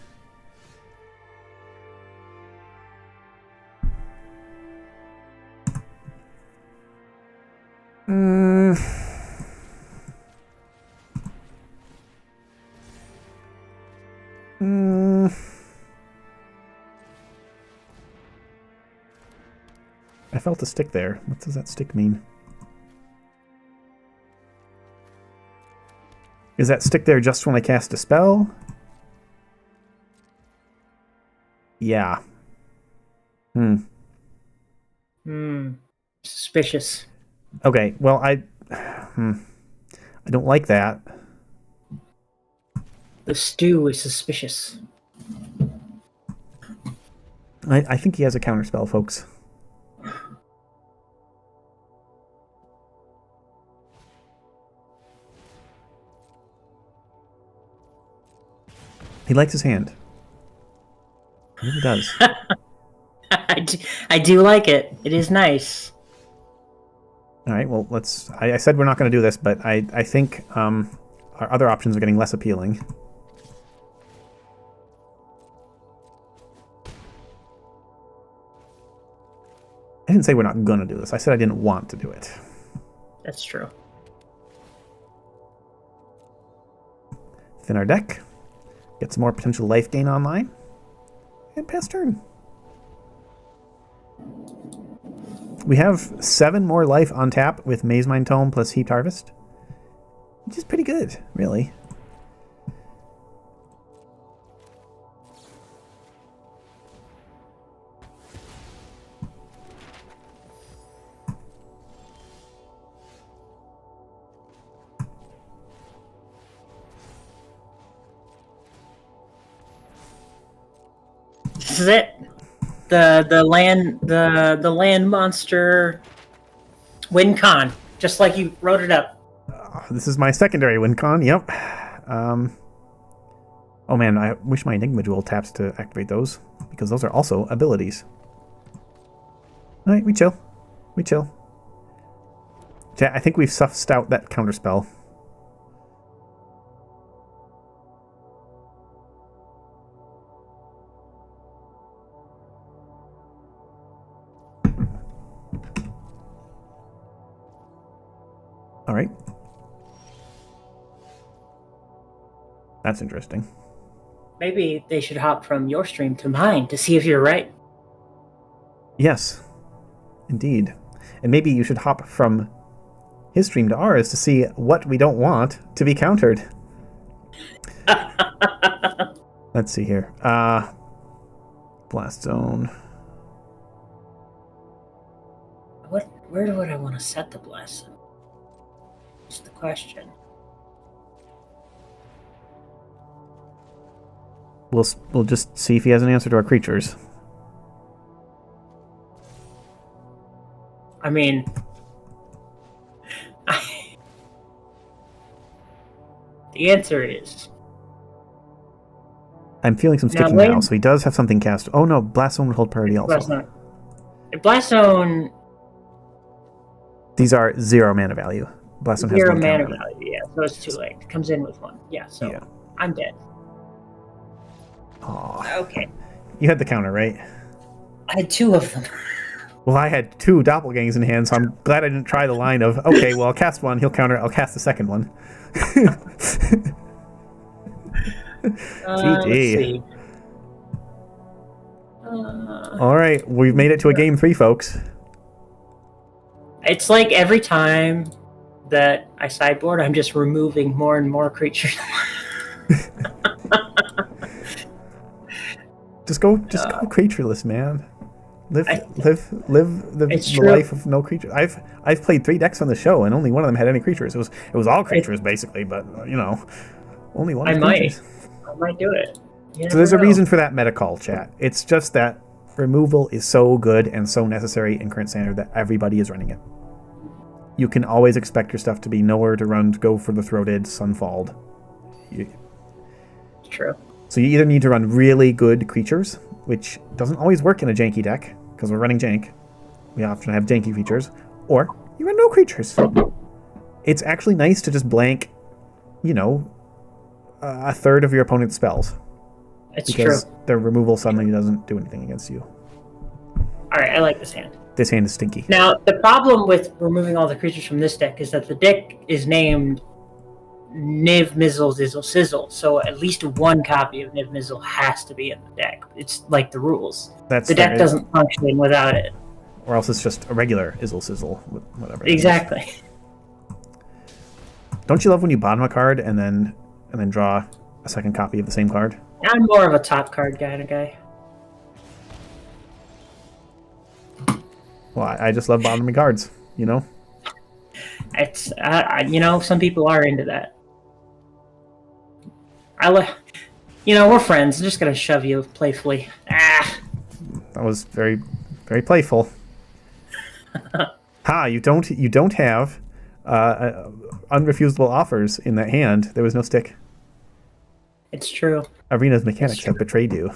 I felt a stick there. What does that stick mean? Is that stick there just when I cast a spell? Yeah. Suspicious. Okay, well, I don't like that. The stew is suspicious. I think he has a counterspell, folks. He likes his hand. He really does. I do like it. It is nice. All right, well, let's... I said we're not going to do this, but I think our other options are getting less appealing. I didn't say we're not going to do this. I said I didn't want to do it. That's true. Thin our deck. Get some more potential life gain online. And pass turn. We have 7 more life on tap with Maze Mine Tome plus Heaped Harvest. Which is pretty good, really. This is it. The land monster win con, just like you wrote it up. This is my secondary win con. Yep. Oh man, I wish my Niv-Mizzle taps to activate those, because those are also abilities. All right, we chill. We chill. Chat, I think we've sussed out that counterspell. All right. That's interesting. Maybe they should hop from your stream to mine to see if you're right. Yes, indeed. And maybe you should hop from his stream to ours to see what we don't want to be countered. Let's see here. Blast Zone. Where would I want to set the blast zone? That's the question. We'll just see if he has an answer to our creatures. I mean, the answer is... I'm feeling some sticking now, so he does have something cast. Oh no, Blast Zone would hold priority also. Blast Zone... These are 0 mana value. Blast Zone has 0 1 mana value. Yeah, so it's too late. It comes in with 1. Yeah, so yeah. I'm dead. Aww. Okay. You had the counter, right? I had 2 of them. Well, I had 2 Doppelgangs in hand, so I'm glad I didn't try the line of, okay, well, I'll cast one, he'll counter, I'll cast the second one. GG. All right, we've made it to a game 3, folks. It's like every time that I sideboard, I'm just removing more and more creatures. Just go creatureless, man. Live the life of no creature. I've played 3 decks on the show, and only one of them had any creatures. It was all creatures basically, but you know, only one. I might do it. So there's a reason for that meta call, chat. It's just that removal is so good and so necessary in current standard that everybody is running it. You can always expect your stuff to be nowhere to run, go for the throated, sunfalled. True. So you either need to run really good creatures, which doesn't always work in a janky deck, because we're running jank. We often have janky features. Or you run no creatures. It's actually nice to just blank, you know, a third of your opponent's spells. It's because true. Their removal suddenly doesn't do anything against you. Alright, I like this hand. This hand is stinky. Now, the problem with removing all the creatures from this deck is that the deck is named Niv-Mizzle, Izzle, Sizzle, so at least 1 copy of Niv-Mizzle has to be in the deck. It's like the rules. The deck doesn't function without it. Or else it's just a regular Izzle, Sizzle, whatever. Exactly. Don't you love when you bottom a card and then draw a second copy of the same card? I'm more of a top card kind of guy. Well, I just love bottoming cards, you know? It's some people are into that. We're friends. I'm just gonna shove you playfully. That was very, very playful. You don't have unrefusable offers in that hand. There was no stick. It's true. Arena's mechanics have betrayed you.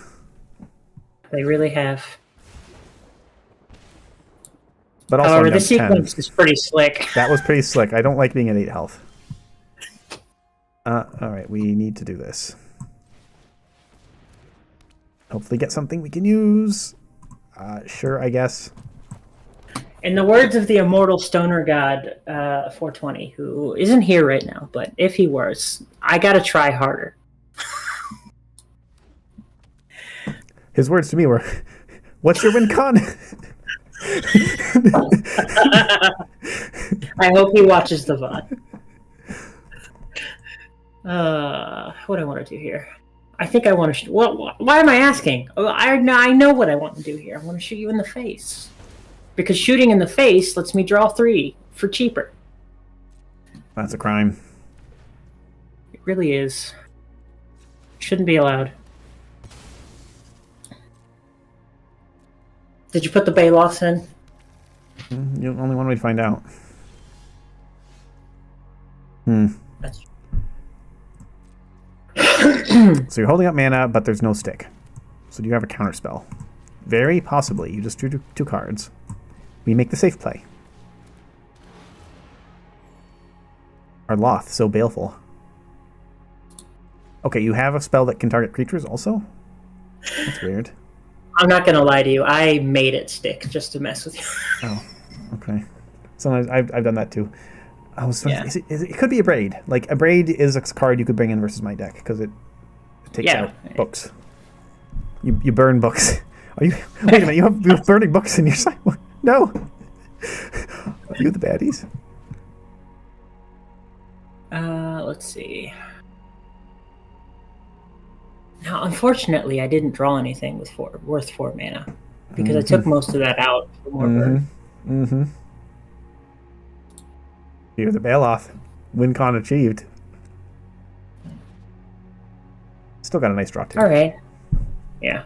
They really have. But also, however, the sequence is pretty slick. That was pretty slick. I don't like being at 8 health. All right, we need to do this. Hopefully get something we can use. Sure, I guess. In the words of the immortal stoner god, 420, who isn't here right now, but if he was, I gotta try harder. His words to me were, "What's your win con?" I hope he watches the VOD. What do I want to do here? I think I want to. Why am I asking? I know what I want to do here. I want to shoot you in the face, because shooting in the face lets me draw 3 for cheaper. That's a crime. It really is. Shouldn't be allowed. Did you put the Bayloss in? You only one way to find out. That's So you're holding up mana, but there's no stick. So do you have a counter spell? Very possibly. You just drew 2 cards. We make the safe play. Our Loth, so baleful. Okay, you have a spell that can target creatures also? That's weird. I'm not gonna lie to you. I made it stick just to mess with you. Oh, okay. Sometimes I've done that too. Yeah. It could be a braid. Like a braid is a card you could bring in versus my deck because it takes out books. You burn books. Are you? Wait a minute. You have burning books in your side. No. Are you the baddies? Let's see. Now, unfortunately, I didn't draw anything worth 4 mana because I took most of that out for more burn. You're the Bailoff. Win con achieved. Still got a nice draw too. All right. Yeah.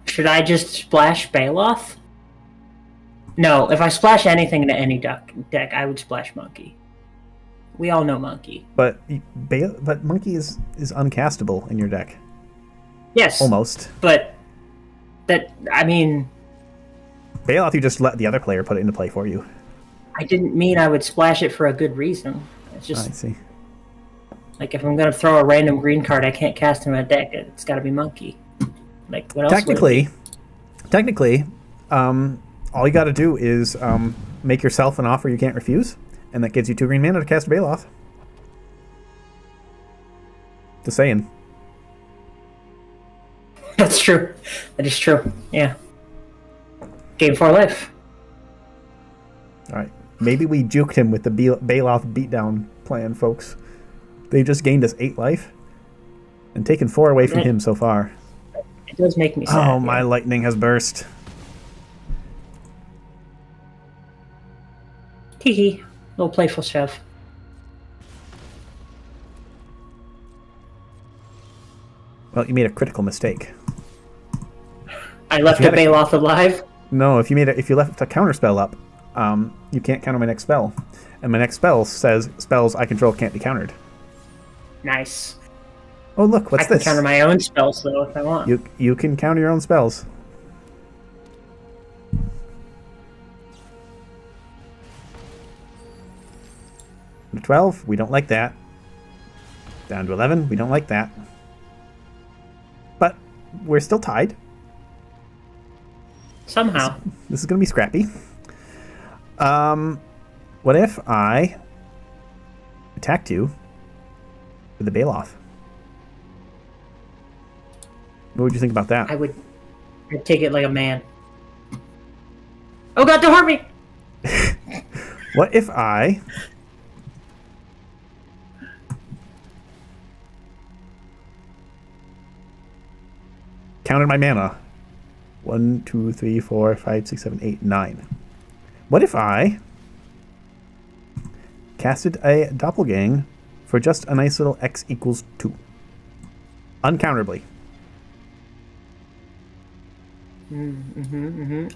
Should I just splash Bailoff? No, if I splash anything into any deck, I would splash Monkey. We all know Monkey. But Monkey is uncastable in your deck. Yes. Almost. But Bailoff, you just let the other player put it into play for you. I didn't mean I would splash it for a good reason. It's just I see. Like if I'm gonna throw a random green card I can't cast in my deck, it's gotta be Monkey. Like what else? Technically, all you gotta do is make yourself an offer you can't refuse. And that gives you 2 green mana to cast Bailoff. Just saying. That's true. That is true. Yeah. Game 4 life. Alright. Maybe we juked him with the Bailoff beatdown plan, folks. They just gained us 8 life. And taken 4 away from him so far. It does make me sad. Oh, my lightning has burst. Hee. Little playful shove. Well, you made a critical mistake. I left a Bailoff alive? No, if you left a counter spell up, you can't counter my next spell. And my next spell says spells I control can't be countered. Nice. Oh, look, what's this? I can counter my own spells, though, if I want. You can counter your own spells. To 12, we don't like that. Down to 11, we don't like that. But we're still tied. Somehow. This is going to be scrappy. What if I attacked you with the Bailoff? What would you think about that? I'd take it like a man. Oh god, don't hurt me! What if I counted my mana? 1, 2, 3, 4, 5, 6, 7, 8, 9. What if I casted a Doppelgang for just a nice little X equals 2? Uncounterably.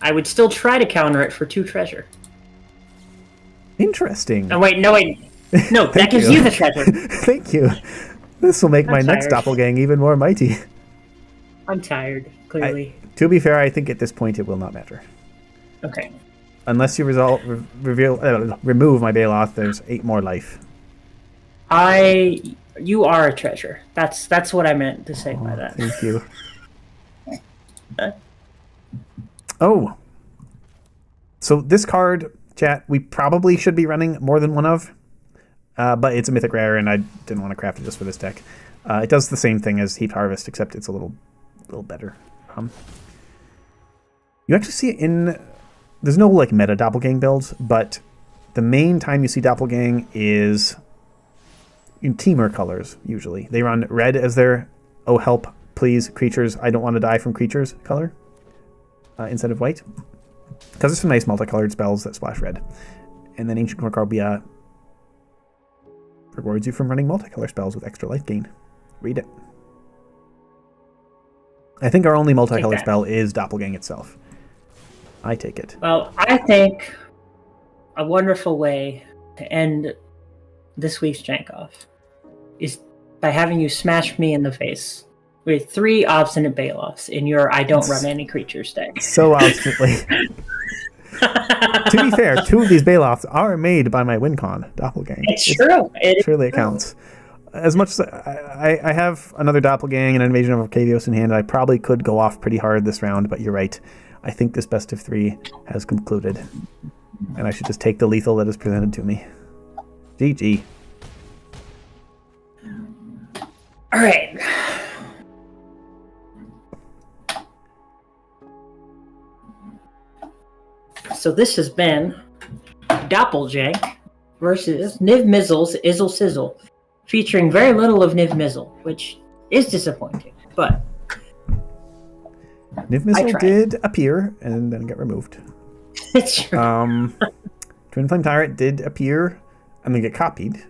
I would still try to counter it for 2 treasure. Interesting. Oh, wait. No, that gives you the treasure. Thank you. This will make my next Doppelgang even more mighty. I'm tired, clearly. To be fair, I think at this point it will not matter. Okay. Unless you remove my Baloth, there's 8 more life. You are a treasure. That's what I meant to say by that. Thank you. Oh. So this card, chat, we probably should be running more than one of. But it's a mythic rare, and I didn't want to craft it just for this deck. It does the same thing as Heaped Harvest, except it's a little better. You actually see it in... There's no like meta Doppelgang builds, but the main time you see Doppelgang is in Teamer colors, usually. They run red as their, oh help, please, creatures, I don't want to die from creatures color, instead of white. Because there's some nice multicolored spells that splash red. And then Ancient Cornucopia rewards you from running multicolor spells with extra life gain. Read it. I think our only multicolor spell is Doppelgang itself. I take it. Well, I think a wonderful way to end this week's Jank-Off is by having you smash me in the face with 3 obstinate Baloths in your I don't run any creatures deck. So obstinately. To be fair, 2 of these Baloths are made by my WinCon Doppelgang. It's true. Surely it counts. As much as I have another Doppelgang and an Invasion of Arcavios in hand, I probably could go off pretty hard this round, but you're right. I think this best of 3 has concluded. And I should just take the lethal that is presented to me. GG. Alright. So this has been Doppeljank versus Niv-Mizzle's Izzle Sizzle, featuring very little of Niv-Mizzle, which is disappointing, but Niv-Mizzle did appear and then get removed. It's true. Twin Flame Tyrant did appear and then get copied.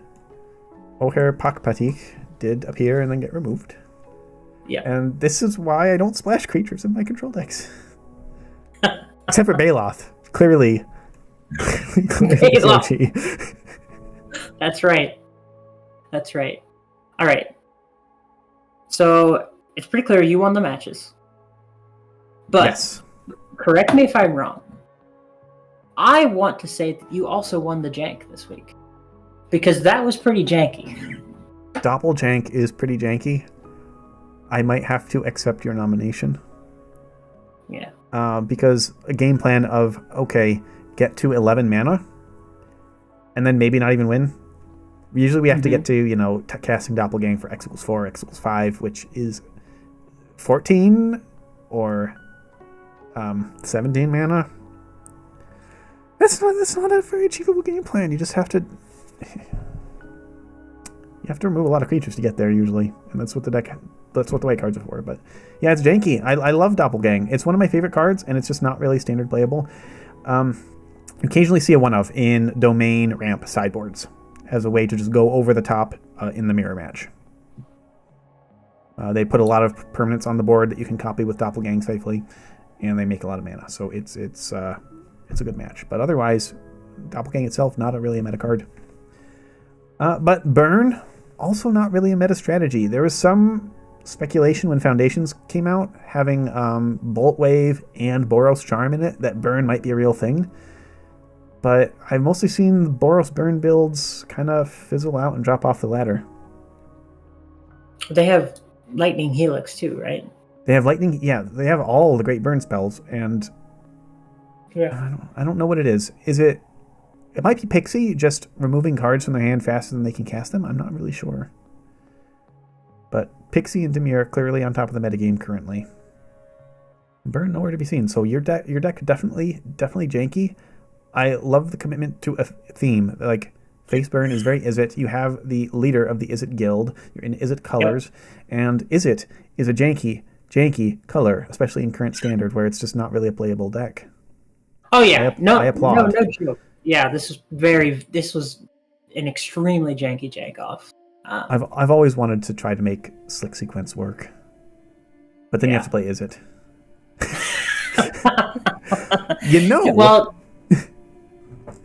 Oher Pakpatik did appear and then get removed. Yeah. And this is why I don't splash creatures in my control decks. Except for Baloth. Clearly. Baloth. That's right. That's right. All right. So it's pretty clear you won the matches. But yes. Correct me if I'm wrong. I want to say that you also won the jank this week. Because that was pretty janky. Doppeljank is pretty janky. I might have to accept your nomination. Yeah. Because a game plan of, okay, get to 11 mana, and then maybe not even win. Usually we have to get to, casting Doppelgang for X equals 4, X equals 5, which is 14 or 17 mana. That's not a very achievable game plan. You just have to... You have to remove a lot of creatures to get there, usually. And that's what the white cards are for. But yeah, it's janky. I love Doppelgang. It's one of my favorite cards, and it's just not really standard playable. Occasionally see a one-of in domain ramp sideboards as a way to just go over the top in the mirror match. They put a lot of permanents on the board that you can copy with Doppelgang safely, and they make a lot of mana. So it's a good match. But otherwise, Doppelgang itself, not really a meta card. But Burn, also not really a meta strategy. There was some speculation when Foundations came out, having Bolt Wave and Boros Charm in it, that Burn might be a real thing. But I've mostly seen the Boros Burn builds kind of fizzle out and drop off the ladder. They have Lightning Helix too, right? They have Lightning, yeah, they have all the great burn spells, and yeah. I don't know what it is. It might be Pixie, just removing cards from their hand faster than they can cast them. I'm not really sure. But Pixie and Dimir are clearly on top of the metagame currently. Burn nowhere to be seen. So your deck definitely janky. I love the commitment to a theme. Like, Faceburn is very Izzet. You have the leader of the Izzet guild. You're in Izzet colors. And Izzet is a janky color, especially in current standard, where it's just not really a playable deck. Oh yeah, I applaud. No joke. Yeah, this was an extremely janky Jank-Off. I've always wanted to try to make Slick Sequence work, but then you have to play Izzet. Well,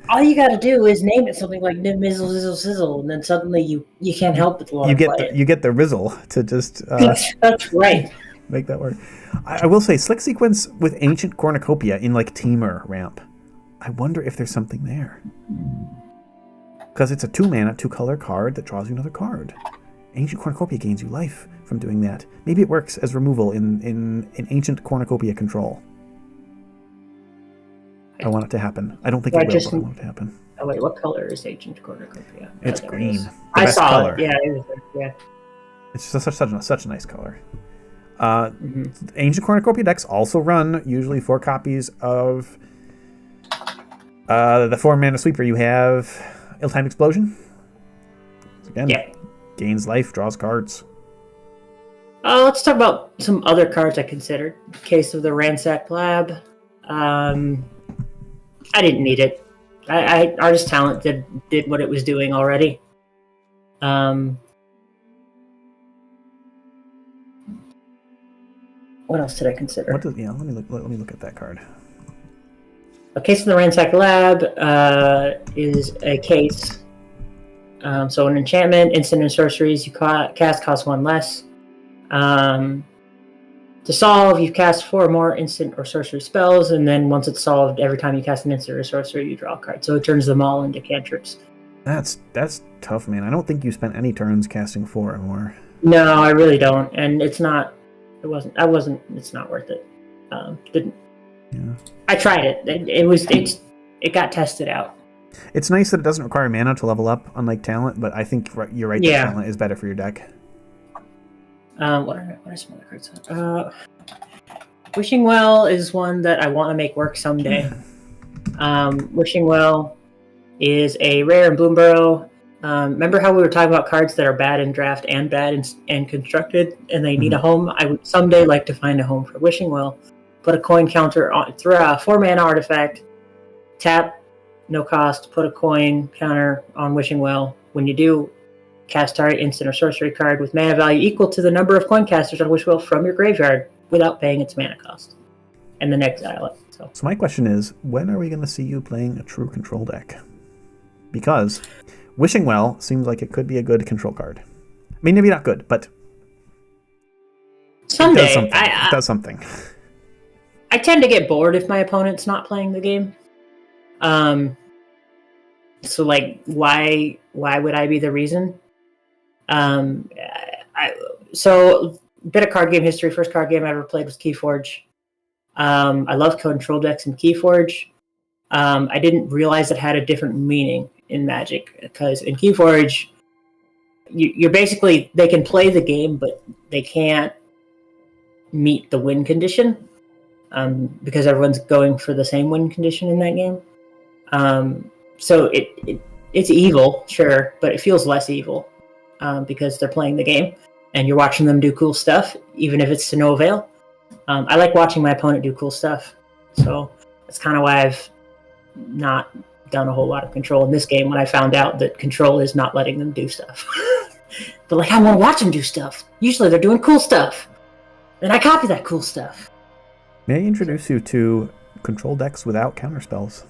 all you got to do is name it something like Niv-Mizzle, Izzle, Sizzle, and then suddenly you can't help but play it. You get the Rizzle to just that's right. Make that work. I will say, Slick Sequence with Ancient Cornucopia in like Teamer ramp. I wonder if there's something there. Because it's a 2-mana, 2-color card that draws you another card. Ancient Cornucopia gains you life from doing that. Maybe it works as removal in Ancient Cornucopia control. I want it to happen. I don't think it will, but I want it to happen. Oh wait, what color is Ancient Cornucopia? It's green. I saw it. Yeah, it was yeah. It's just such a nice color. Ancient Cornucopia decks also run usually 4 copies of the 4-mana sweeper. You have Ill-Timed Explosion. Again, gains life, draws cards. Let's talk about some other cards I considered. Case of the Ransacked Lab. I didn't need it. Artist Talent did what it was doing already. What else did I consider? Let me look at that card. A Case of the Ransacked Lab is a case. So an enchantment, instant and sorceries you cast cost 1 less. To solve, you cast 4 more instant or sorcery spells, and then once it's solved, every time you cast an instant or sorcery, you draw a card. So it turns them all into cantrips. That's tough, man. I don't think you spent any turns casting 4 or more. No, I really don't, and it's not. It's not worth it. Didn't. Yeah. I tried it. It got tested out. It's nice that it doesn't require mana to level up, unlike Talent. But I think you're right. That Talent is better for your deck. What are some other cards? Wishing Well is one that I want to make work someday. Wishing Well is a rare in Boomburrow. Remember how we were talking about cards that are bad in draft and bad in constructed, and they need a home? I would someday like to find a home for Wishing Well. Put a coin counter on through a 4-mana artifact. Tap, no cost. Put a coin counter on Wishing Well. When you do, cast target instant or sorcery card with mana value equal to the number of coin casters on Wishing Well from your graveyard without paying its mana cost, and then exile it. So my question is, when are we going to see you playing a true control deck? Because Wishing Well seems like it could be a good control card. I mean, maybe not good, but someday it does something. I tend to get bored if my opponent's not playing the game. So like, why would I be the reason? So bit of card game history. First card game I ever played was Keyforge. I love control decks in Keyforge. I didn't realize it had a different meaning in Magic, because in Keyforge, you're basically, they can play the game, but they can't meet the win condition, because everyone's going for the same win condition in that game. So it's evil, sure, but it feels less evil because they're playing the game and you're watching them do cool stuff, even if it's to no avail. I like watching my opponent do cool stuff, so that's kind of why I've not done a whole lot of control in this game, when I found out that control is not letting them do stuff. But like, I want to watch them do stuff. Usually they're doing cool stuff, and I copy that cool stuff. May I introduce you to control decks without counterspells?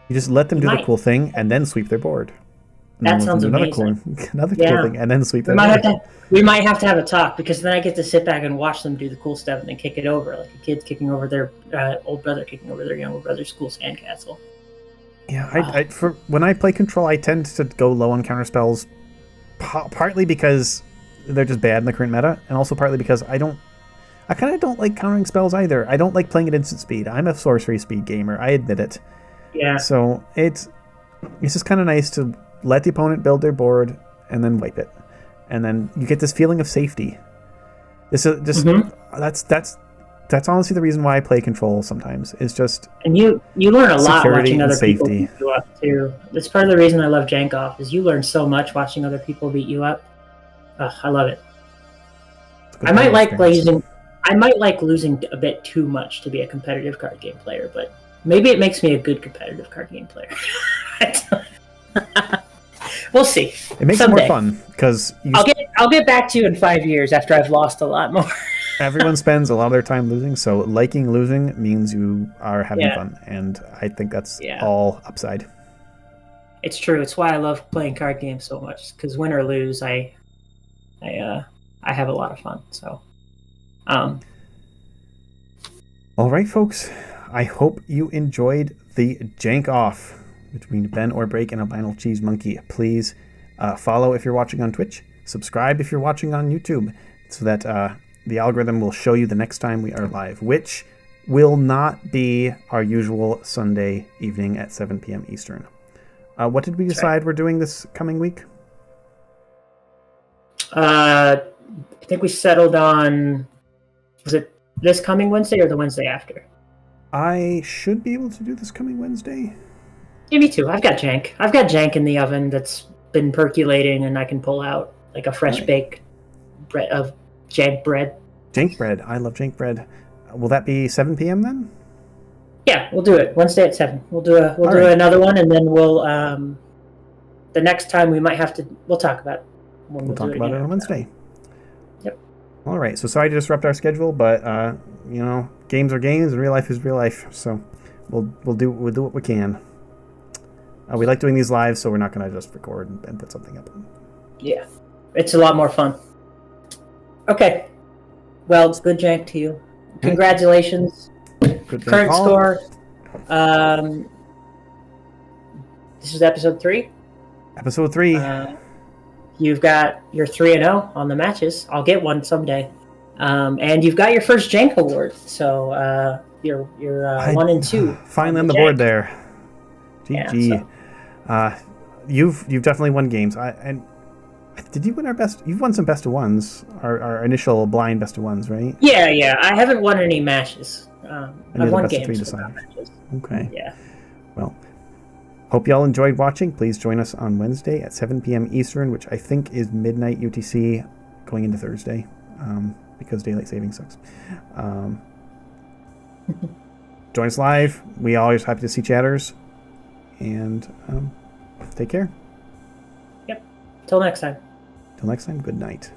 You just let them do the cool thing and then sweep their board. And that sounds amazing. Cool thing and then sweep their board. We might have to have a talk, because then I get to sit back and watch them do the cool stuff and then kick it over, like a kid kicking over their old brother kicking over their younger brother's cool sandcastle. Yeah, for when I play control, I tend to go low on counterspells, partly because they're just bad in the current meta, and also partly because I kind of don't like countering spells either. I don't like playing at instant speed. I'm a sorcery speed gamer. I admit it. Yeah. So it's just kind of nice to let the opponent build their board and then wipe it, and then you get this feeling of safety. This is just that's That's honestly the reason why I play Control sometimes. It's just And you learn a lot security watching and other people safety. beat you up too. That's part of the reason I love Jank-Off is you learn so much watching other people beat you up. Ugh, I love it. I might like losing a bit too much to be a competitive card game player, but maybe it makes me a good competitive card game player. We'll see. It makes Someday. it more fun because I'll get back to you in 5 years after I've lost a lot more. everyone spends a lot of their time losing, so liking losing means you are having fun, and I think that's all upside. It's true. It's why I love playing card games so much, because win or lose, I have a lot of fun. So, all right, folks. I hope you enjoyed the Jank-Off between Ben or Break and AlbinoCheesemonkey. Please follow if you're watching on Twitch. Subscribe if you're watching on YouTube, so that the algorithm will show you the next time we are live, which will not be our usual Sunday evening at 7 p.m. Eastern. What did we decide we're doing this coming week? I think we settled on, was it this coming Wednesday or the Wednesday after? I should be able to do this coming Wednesday. Yeah, me too. I've got jank in the oven that's been percolating, and I can pull out like a fresh baked bread of jank bread. Jank bread. I love jank bread. Will that be 7 p.m. then? Yeah, we'll do it Wednesday at 7. We'll do another one, and then we'll the next time we might have to. We'll talk about it. We'll talk about it on Wednesday. Yep. All right. So sorry to disrupt our schedule, but games are games, and real life is real life. So we'll do what we can. We like doing these live, so we're not going to just record and put something up. Yeah, it's a lot more fun. Okay. Well, it's good jank to you. Congratulations. Good Current score. This is episode 3. Episode 3. You've got your 3-0 on the matches. I'll get one someday. And you've got your first jank award. So you're 1 and 2. Finally on the board there. GG. Yeah, You've definitely won games. And did you win our best? You've won some best of ones. Our initial blind best of ones, right? Yeah. I haven't won any matches. I've won games. Matches. Okay. Yeah. Well, hope y'all enjoyed watching. Please join us on Wednesday at 7 p.m. Eastern, which I think is midnight UTC, going into Thursday, because daylight saving sucks. Join us live. We always happy to see chatters. And take care. Yep. Till next time. Till next time, good night.